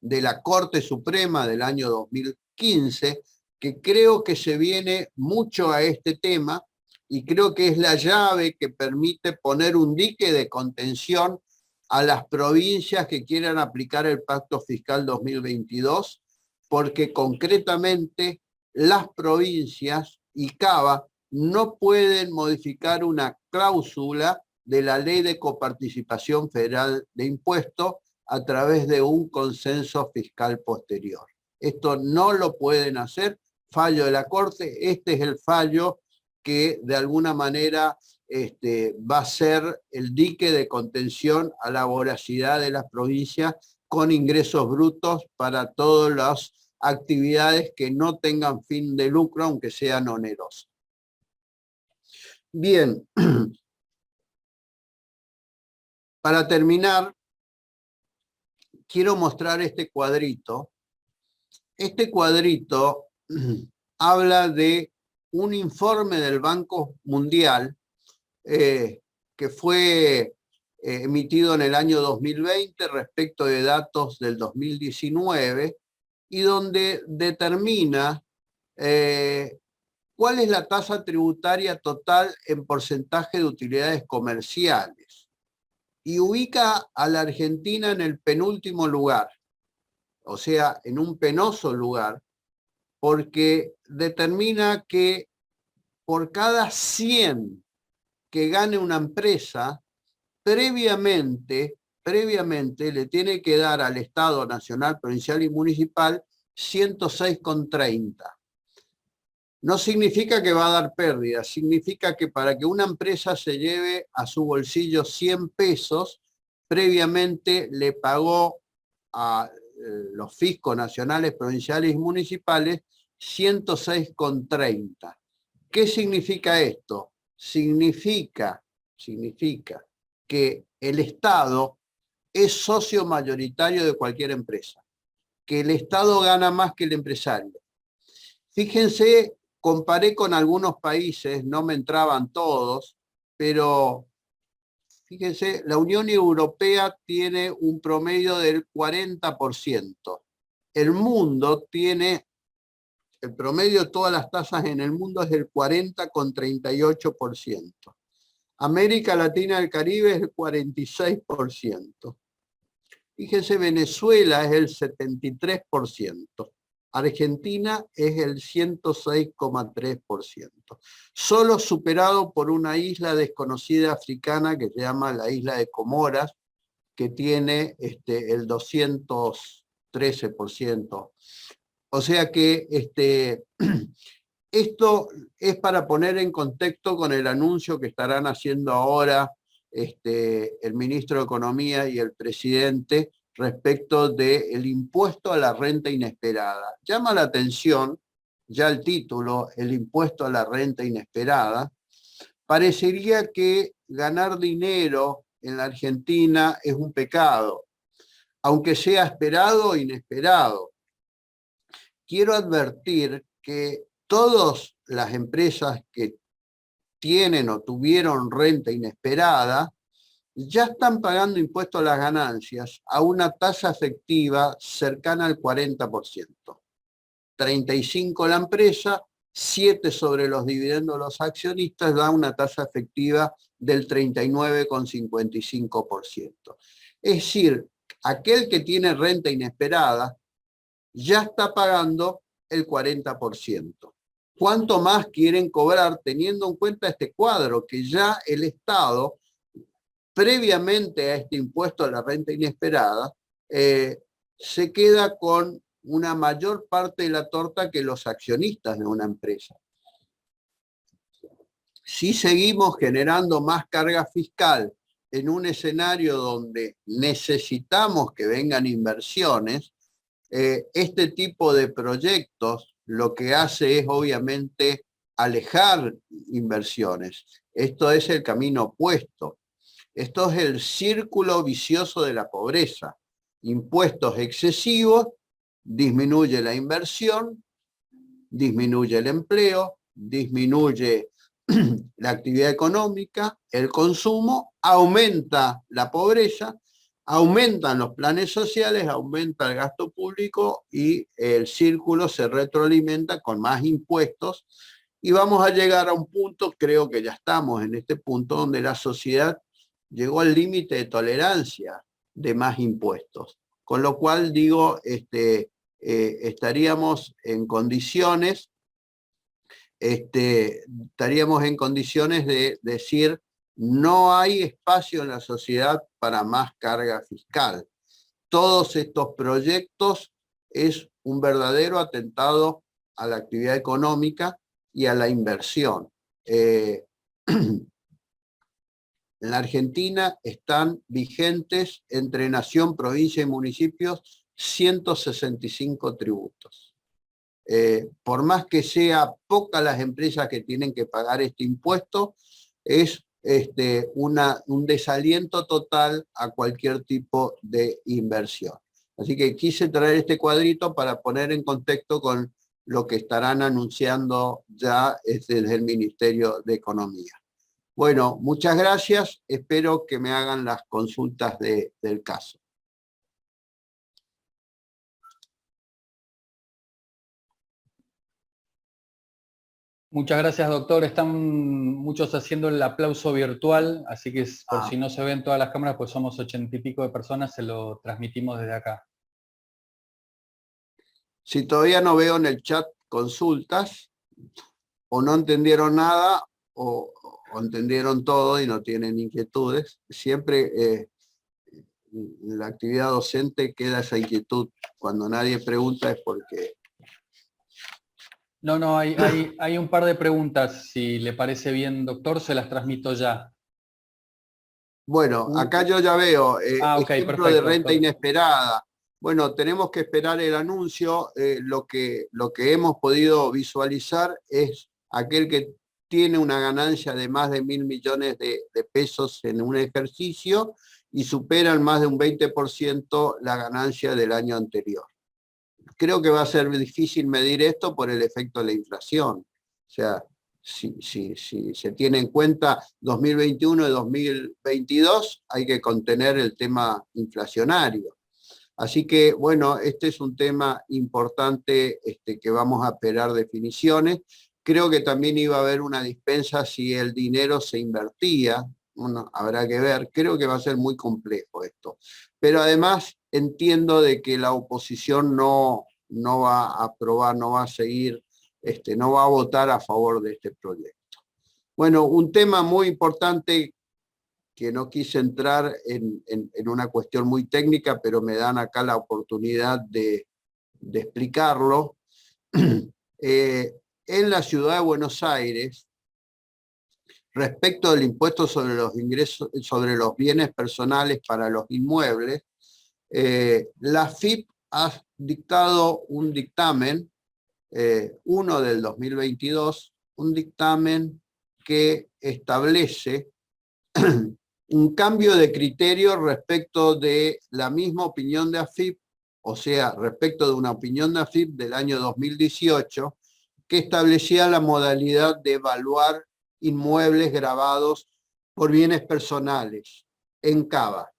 de la Corte Suprema del año 2015, que creo que se viene mucho a este tema y creo que es la llave que permite poner un dique de contención a las provincias que quieran aplicar el Pacto Fiscal 2022, porque concretamente las provincias y Cava no pueden modificar una cláusula de la Ley de Coparticipación Federal de Impuestos a través de un consenso fiscal posterior. Esto no lo pueden hacer, fallo de la Corte. Este es el fallo que de alguna manera va a ser el dique de contención a la voracidad de las provincias con ingresos brutos para todas las actividades que no tengan fin de lucro, aunque sean onerosas. Bien, para terminar, quiero mostrar este cuadrito. Este cuadrito habla de un informe del Banco Mundial que fue emitido en el año 2020 respecto de datos del 2019 y donde determina cuál es la tasa tributaria total en porcentaje de utilidades comerciales y ubica a la Argentina en el penúltimo lugar, o sea, en un penoso lugar, porque determina que por cada 100 que gane una empresa, previamente le tiene que dar al Estado nacional, provincial y municipal 106,30. No significa que va a dar pérdida, significa que para que una empresa se lleve a su bolsillo 100 pesos, previamente le pagó a los fiscos nacionales, provinciales y municipales 106,30. ¿Qué significa esto? Significa que el Estado es socio mayoritario de cualquier empresa, que el Estado gana más que el empresario. Fíjense, comparé con algunos países, no me entraban todos, pero fíjense, la Unión Europea tiene un promedio del 40%. El mundo tiene, el promedio de todas las tasas en el mundo es del 40,38%. América Latina y el Caribe es el 46%. Fíjense, Venezuela es el 73%. Argentina es el 106,3%. Solo superado por una isla desconocida africana que se llama la isla de Comoras, que tiene el 213%. O sea que esto es para poner en contexto con el anuncio que estarán haciendo ahora el ministro de Economía y el presidente respecto del impuesto a la renta inesperada. Llama la atención, ya el título, el impuesto a la renta inesperada. Parecería que ganar dinero en la Argentina es un pecado, aunque sea esperado o inesperado. Quiero advertir que todas las empresas que tienen o tuvieron renta inesperada ya están pagando impuestos a las ganancias a una tasa efectiva cercana al 40%. 35 la empresa, 7 sobre los dividendos de los accionistas, da una tasa efectiva del 39,55%. Es decir, aquel que tiene renta inesperada ya está pagando el 40%. ¿Cuánto más quieren cobrar teniendo en cuenta este cuadro? Que ya el Estado, previamente a este impuesto a la renta inesperada, se queda con una mayor parte de la torta que los accionistas de una empresa. Si seguimos generando más carga fiscal en un escenario donde necesitamos que vengan inversiones, este tipo de proyectos lo que hace es obviamente alejar inversiones. Esto es el camino opuesto. Esto es el círculo vicioso de la pobreza. Impuestos excesivos, disminuye la inversión, disminuye el empleo, disminuye la actividad económica, el consumo, aumenta la pobreza, aumentan los planes sociales, aumenta el gasto público y el círculo se retroalimenta con más impuestos y vamos a llegar a un punto, creo que ya estamos en este punto, donde la sociedad llegó al límite de tolerancia de más impuestos. Con lo cual digo, estaríamos en condiciones de decir no hay espacio en la sociedad para más carga fiscal. Todos estos proyectos es un verdadero atentado a la actividad económica y a la inversión. En la Argentina están vigentes entre nación, provincia y municipios 165 tributos. por más que sea pocas las empresas que tienen que pagar este impuesto, es un desaliento total a cualquier tipo de inversión. Así que quise traer este cuadrito para poner en contexto con lo que estarán anunciando ya desde el Ministerio de Economía. Bueno, muchas gracias. Espero que me hagan las consultas del caso. Muchas gracias, doctor. Están muchos haciendo el aplauso virtual, así que por si no se ven todas las cámaras, pues somos 80 y pico de personas, se lo transmitimos desde acá. Si todavía no veo en el chat consultas, o no entendieron nada, o entendieron todo y no tienen inquietudes, siempre en la actividad docente queda esa inquietud. Cuando nadie pregunta es porque... No, hay un par de preguntas. Si le parece bien, doctor, se las transmito ya. Bueno, acá yo ya veo okay, ejemplo perfecto, de renta doctor. inesperada. Bueno, tenemos que esperar el anuncio. Lo que hemos podido visualizar es aquel que tiene una ganancia de más de 1.000 millones de pesos en un ejercicio y superan más de un 20% la ganancia del año anterior. Creo que va a ser difícil medir esto por el efecto de la inflación. O sea, si se tiene en cuenta 2021 y 2022, hay que contener el tema inflacionario. Así que, bueno, este es un tema importante que vamos a esperar definiciones. Creo que también iba a haber una dispensa si el dinero se invertía. Bueno, habrá que ver. Creo que va a ser muy complejo esto. Pero además entiendo de que la oposición no va a aprobar, no va a seguir, no va a votar a favor de este proyecto. Bueno, un tema muy importante que no quise entrar en una cuestión muy técnica, pero me dan acá la oportunidad de explicarlo. En la ciudad de Buenos Aires, respecto del impuesto sobre los ingresos, sobre los bienes personales para los inmuebles, la AFIP ha dictado un dictamen, uno del 2022, un dictamen que establece un cambio de criterio respecto de la misma opinión de AFIP, o sea, respecto de una opinión de AFIP del año 2018, que establecía la modalidad de evaluar inmuebles grabados por bienes personales en CABA.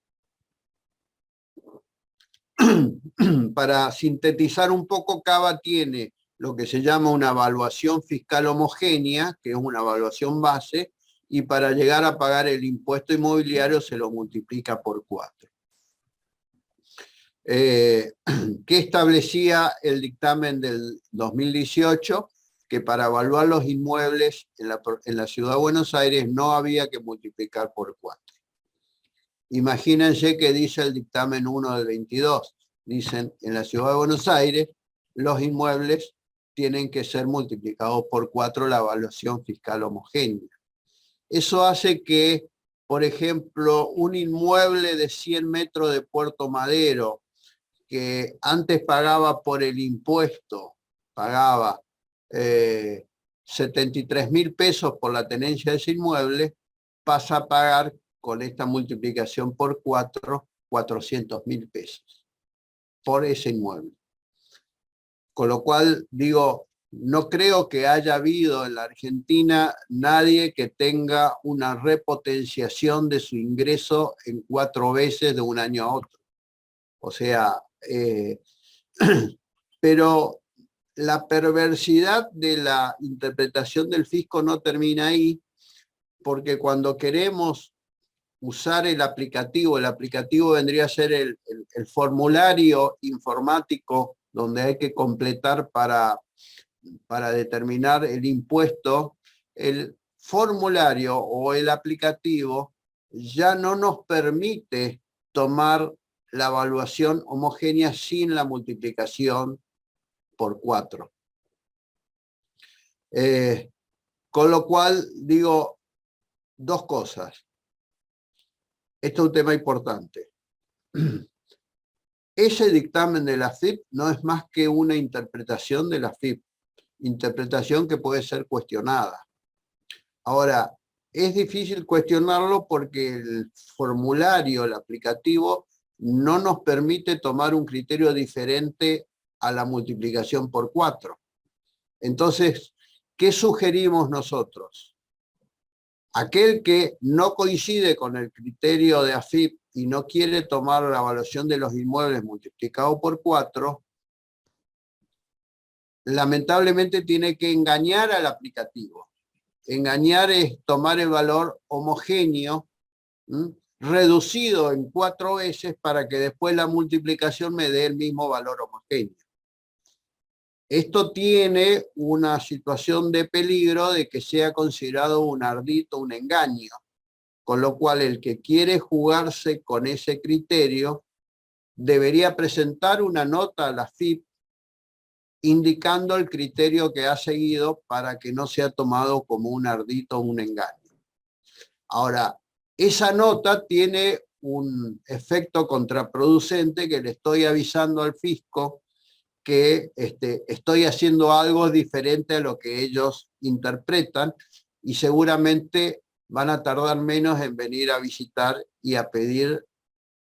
Para sintetizar un poco, CABA tiene lo que se llama una evaluación fiscal homogénea, que es una evaluación base, y para llegar a pagar el impuesto inmobiliario se lo multiplica por 4. ¿Qué establecía el dictamen del 2018? Que para evaluar los inmuebles en la ciudad de Buenos Aires no había que multiplicar por 4. Imagínense que dice el dictamen 1 del 22. Dicen, en la ciudad de Buenos Aires, los inmuebles tienen que ser multiplicados por 4 la evaluación fiscal homogénea. Eso hace que, por ejemplo, un inmueble de 100 metros de Puerto Madero, que antes pagaba por el impuesto, pagaba 73.000 pesos por la tenencia de ese inmueble, pasa a pagar con esta multiplicación por 4, 400.000 pesos por ese inmueble. Con lo cual, digo, no creo que haya habido en la Argentina nadie que tenga una repotenciación de su ingreso en 4 veces de un año a otro. O sea, pero la perversidad de la interpretación del fisco no termina ahí, porque cuando queremos usar el aplicativo vendría a ser el formulario informático donde hay que completar para determinar el impuesto. El formulario o el aplicativo ya no nos permite tomar la evaluación homogénea sin la multiplicación por 4. Con lo cual, digo, dos cosas. Esto es un tema importante. ese dictamen de la AFIP no es más que una interpretación de la AFIP, interpretación que puede ser cuestionada. Ahora, es difícil cuestionarlo porque el formulario, el aplicativo, no nos permite tomar un criterio diferente a la multiplicación por 4. Entonces, ¿qué sugerimos nosotros? Aquel que no coincide con el criterio de AFIP y no quiere tomar la evaluación de los inmuebles multiplicado por 4, lamentablemente tiene que engañar al aplicativo. Engañar es tomar el valor homogéneo, reducido en 4 veces para que después la multiplicación me dé el mismo valor homogéneo. Esto tiene una situación de peligro de que sea considerado un ardito, un engaño, con lo cual el que quiere jugarse con ese criterio debería presentar una nota a la AFIP indicando el criterio que ha seguido para que no sea tomado como un ardito o un engaño. Ahora, esa nota tiene un efecto contraproducente que le estoy avisando al fisco que estoy haciendo algo diferente a lo que ellos interpretan y seguramente van a tardar menos en venir a visitar y a pedir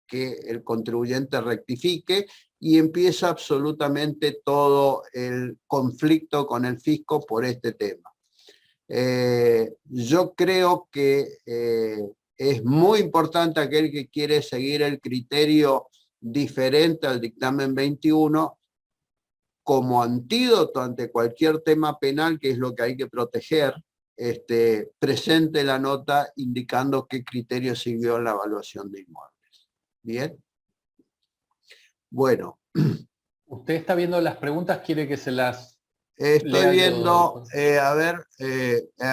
que el contribuyente rectifique y empieza absolutamente todo el conflicto con el fisco por este tema. Yo creo que es muy importante aquel que quiere seguir el criterio diferente al dictamen 21 como antídoto ante cualquier tema penal, que es lo que hay que proteger, presente la nota indicando qué criterio siguió en la evaluación de inmuebles. ¿Bien? Bueno. ¿Usted está viendo las preguntas? ¿Quiere que se las estoy viendo, a ver,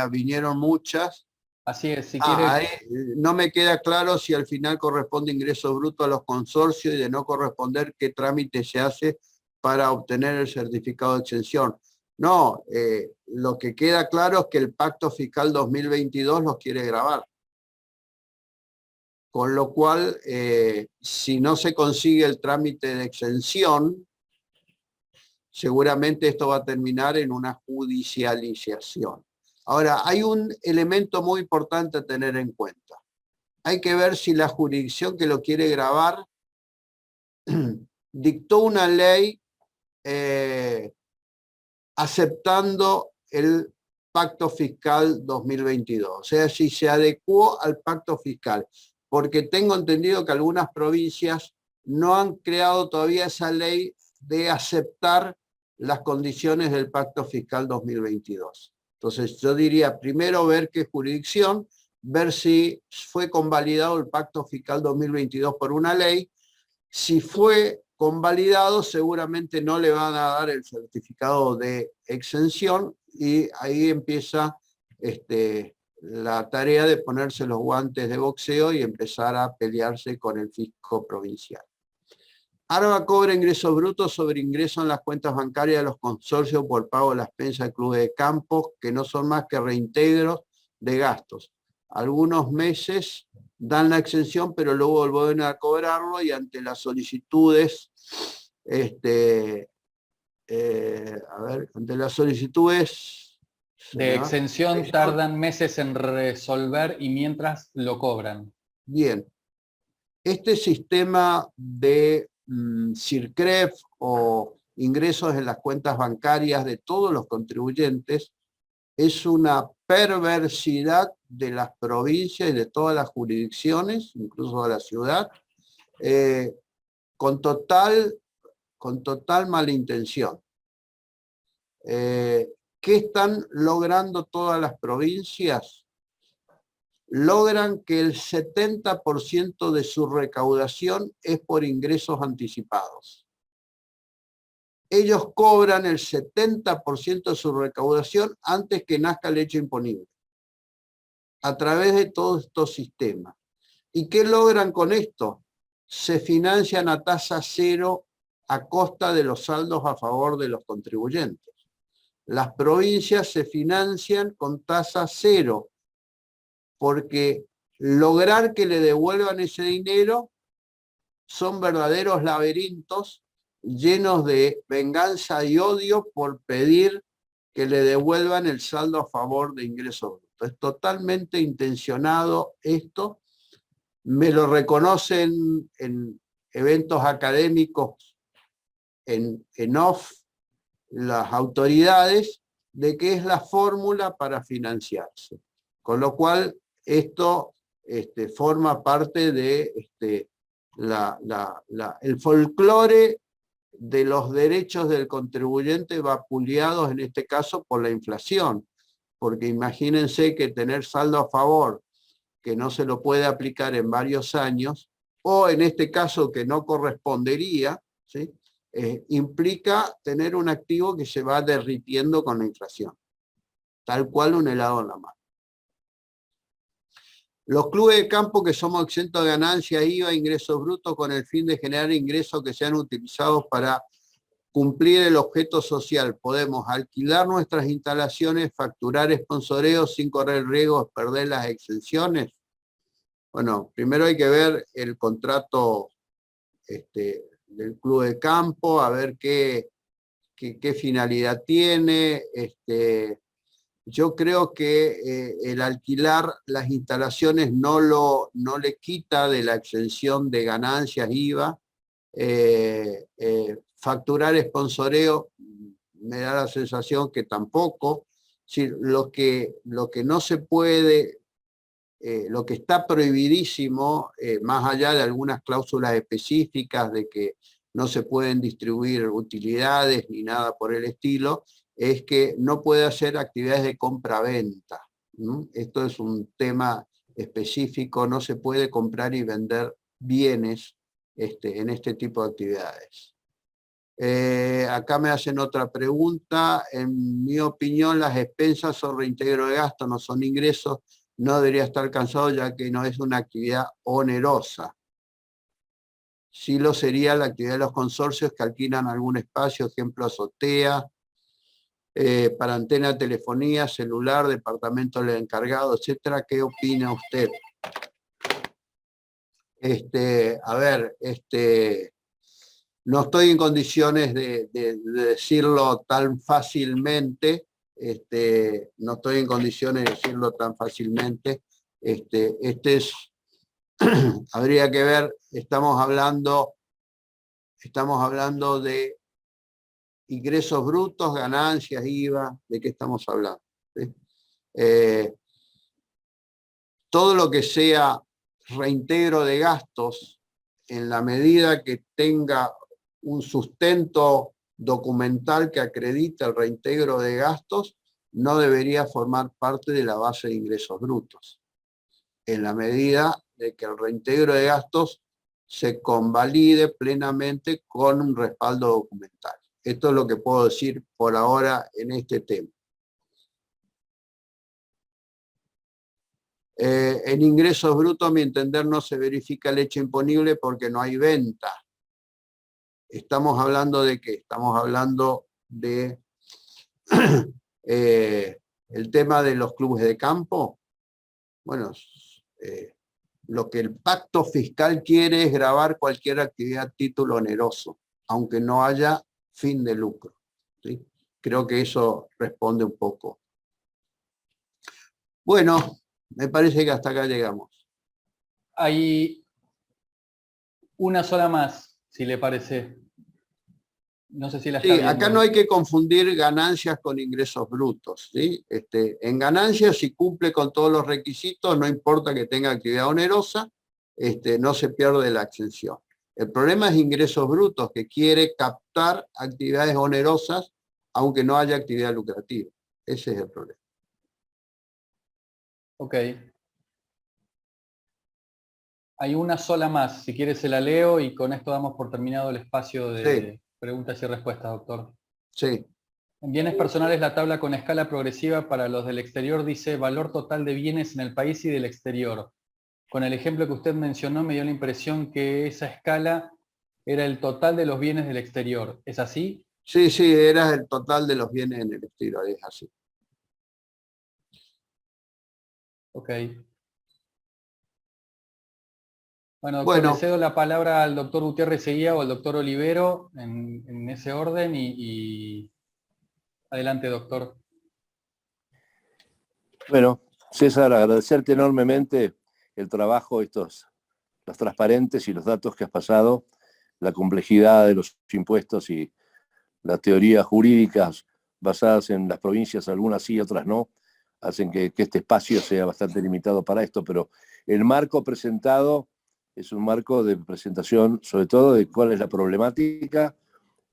vinieron muchas. Así es, si quiere... no me queda claro si al final corresponde ingreso bruto a los consorcios y de no corresponder, qué trámite se hace para obtener el certificado de exención. No, lo que queda claro es que el Pacto Fiscal 2022 los quiere gravar. Con lo cual, si no se consigue el trámite de exención, seguramente esto va a terminar en una judicialización. Ahora, hay un elemento muy importante a tener en cuenta. Hay que ver si la jurisdicción que lo quiere gravar dictó una ley aceptando el Pacto Fiscal 2022. O sea, si se adecuó al Pacto Fiscal. Porque tengo entendido que algunas provincias no han creado todavía esa ley de aceptar las condiciones del Pacto Fiscal 2022. Entonces yo diría primero ver qué jurisdicción, ver si fue convalidado el Pacto Fiscal 2022 por una ley. Si fue convalidado, seguramente no le van a dar el certificado de exención y ahí empieza la tarea de ponerse los guantes de boxeo y empezar a pelearse con el fisco provincial. ARBA cobra ingresos brutos sobre ingresos en las cuentas bancarias de los consorcios por pago de las pensas de clubes de campo, que no son más que reintegros de gastos. Algunos meses dan la exención, pero luego vuelven a cobrarlo y ante las solicitudes, ante las solicitudes de exención tardan meses en resolver y mientras lo cobran. Bien. Este sistema de CIRCREF o ingresos en las cuentas bancarias de todos los contribuyentes es una perversidad de las provincias y de todas las jurisdicciones, incluso de la ciudad, con total malintención. ¿Qué están logrando todas las provincias? Logran que el 70% de su recaudación es por ingresos anticipados. Ellos cobran el 70% de su recaudación antes que nazca el hecho imponible, a través de todos estos sistemas. ¿Y qué logran con esto? Se financian a tasa cero a costa de los saldos a favor de los contribuyentes. Las provincias se financian con tasa cero, porque lograr que le devuelvan ese dinero son verdaderos laberintos llenos de venganza y odio por pedir que le devuelvan el saldo a favor de ingresos brutos. Es totalmente intencionado esto. Me lo reconocen en eventos académicos en off las autoridades de que es la fórmula para financiarse. Con lo cual, esto forma parte de el folclore de los derechos del contribuyente vapuleados, en este caso, por la inflación. Porque imagínense que tener saldo a favor, que no se lo puede aplicar en varios años, o en este caso que no correspondería, ¿sí? Implica tener un activo que se va derritiendo con la inflación, tal cual un helado en la mano. Los clubes de campo que somos exentos de ganancias, IVA, ingresos brutos, con el fin de generar ingresos que sean utilizados para cumplir el objeto social. Podemos alquilar nuestras instalaciones, facturar sponsoreos sin correr el riesgo de perder las exenciones. Bueno, primero hay que ver el contrato del club de campo, a ver qué finalidad tiene. Yo creo que el alquilar las instalaciones no le quita de la exención de ganancias IVA. Facturar sponsoreo me da la sensación que tampoco. Si lo que no se puede, lo que está prohibidísimo, más allá de algunas cláusulas específicas de que no se pueden distribuir utilidades ni nada por el estilo, es que no puede hacer actividades de compra-venta. Esto es un tema específico, no se puede comprar y vender bienes en este tipo de actividades. Acá me hacen otra pregunta. En mi opinión, las expensas son reintegro de gasto, no son ingresos. No debería estar cansado ya que no es una actividad onerosa. Sí lo sería la actividad de los consorcios que alquilan algún espacio, ejemplo azotea, para antena, telefonía, celular, departamento del encargado, etcétera. ¿Qué opina usted? A ver, no estoy en condiciones de decirlo tan fácilmente. No estoy en condiciones de decirlo tan fácilmente. Habría que ver, estamos hablando de ingresos brutos, ganancias, IVA, ¿de qué estamos hablando? ¿Sí? Todo lo que sea reintegro de gastos, en la medida que tenga un sustento documental que acredite el reintegro de gastos, no debería formar parte de la base de ingresos brutos, en la medida de que el reintegro de gastos se convalide plenamente con un respaldo documental. Esto es lo que puedo decir por ahora en este tema. En ingresos brutos, a mi entender, no se verifica el hecho imponible porque no hay venta. ¿Estamos hablando de qué? Estamos hablando de el tema de los clubes de campo. Bueno, lo que el pacto fiscal quiere es gravar cualquier actividad a título oneroso, aunque no haya fin de lucro, ¿sí? Creo que eso responde un poco. Bueno, me parece que hasta acá llegamos. Hay una sola más, si le parece. No sé si la está viendo. Acá no hay que confundir ganancias con ingresos brutos, ¿sí? En ganancias, si cumple con todos los requisitos, no importa que tenga actividad onerosa, no se pierde la exención. El problema es ingresos brutos, que quiere captar actividades onerosas, aunque no haya actividad lucrativa. Ese es el problema. Ok. Hay una sola más, si quiere se la leo y con esto damos por terminado el espacio de preguntas y respuestas, doctor. Sí. En bienes personales, la tabla con escala progresiva para los del exterior dice valor total de bienes en el país y del exterior. Con el ejemplo que usted mencionó me dio la impresión que esa escala era el total de los bienes del exterior. ¿Es así? Sí, era el total de los bienes en el exterior, es así. Ok. Bueno, doctor, Bueno. le cedo la palabra al doctor Gutiérrez Seguía o al doctor Olivero en ese orden y adelante, doctor. Bueno, César, agradecerte enormemente el trabajo, los transparentes y los datos que has pasado, la complejidad de los impuestos y las teorías jurídicas basadas en las provincias, algunas sí, otras no, hacen que este espacio sea bastante limitado para esto, pero el marco presentado es un marco de presentación, sobre todo de cuál es la problemática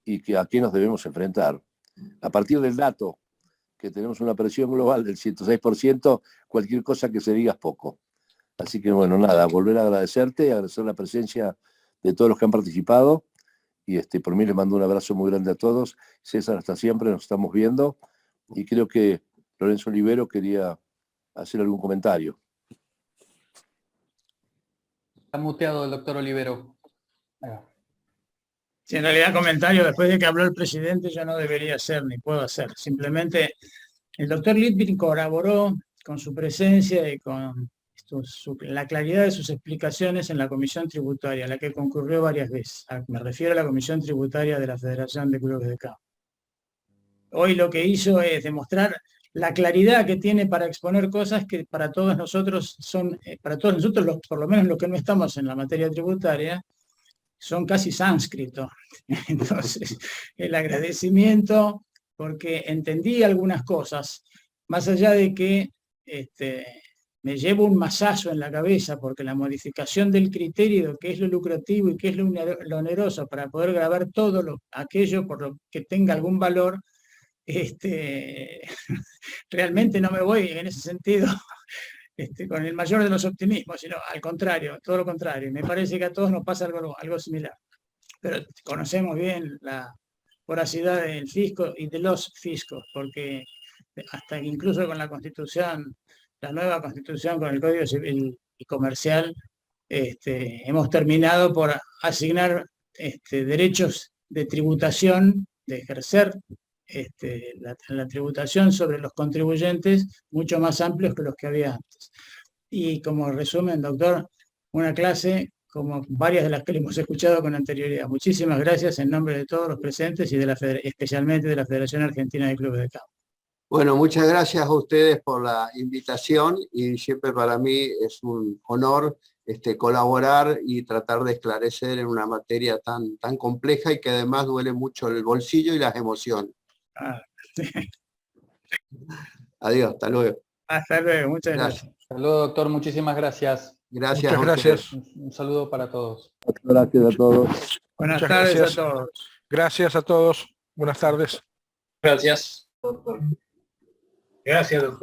y a qué nos debemos enfrentar. A partir del dato, que tenemos una presión global del 106%, cualquier cosa que se diga es poco. Así que bueno, nada, volver a agradecerte y agradecer la presencia de todos los que han participado. Y por mí les mando un abrazo muy grande a todos. César, hasta siempre, nos estamos viendo. Y creo que Lorenzo Olivero quería hacer algún comentario. Está muteado el doctor Olivero. Sí, en realidad comentario, después de que habló el presidente, yo no debería hacer ni puedo hacer. Simplemente el doctor Litvin colaboró con su presencia y con la claridad de sus explicaciones en la Comisión Tributaria, a la que concurrió varias veces. Me refiero a la Comisión Tributaria de la Federación de Clubes de Campo. Hoy lo que hizo es demostrar la claridad que tiene para exponer cosas que para todos nosotros son, por lo menos los que no estamos en la materia tributaria, son casi sánscrito. Entonces, el agradecimiento, porque entendí algunas cosas, más allá de que me llevo un mazazo en la cabeza, porque la modificación del criterio de qué es lo lucrativo y qué es lo oneroso para poder grabar todo aquello por lo que tenga algún valor, realmente no me voy en ese sentido con el mayor de los optimismos, sino al contrario, todo lo contrario. Me parece que a todos nos pasa algo similar. Pero conocemos bien la voracidad del fisco y de los fiscos, porque hasta incluso con la Constitución, la nueva Constitución con el Código Civil y Comercial, hemos terminado por asignar derechos de tributación, de ejercer la tributación sobre los contribuyentes mucho más amplios que los que había antes. Y como resumen, doctor, una clase como varias de las que hemos escuchado con anterioridad. Muchísimas gracias en nombre de todos los presentes y especialmente de la Federación Argentina de Clubes de Campo. Bueno, muchas gracias a ustedes por la invitación y siempre para mí es un honor colaborar y tratar de esclarecer en una materia tan compleja y que además duele mucho el bolsillo y las emociones. Adiós, hasta luego. Hasta luego, muchas gracias. Hasta luego, doctor, muchísimas gracias. Gracias. Muchas gracias. Un saludo para todos. Gracias a todos. Buenas Muchas tardes gracias. a todos. Gracias a todos. Buenas tardes. Gracias. Gracias, doctor.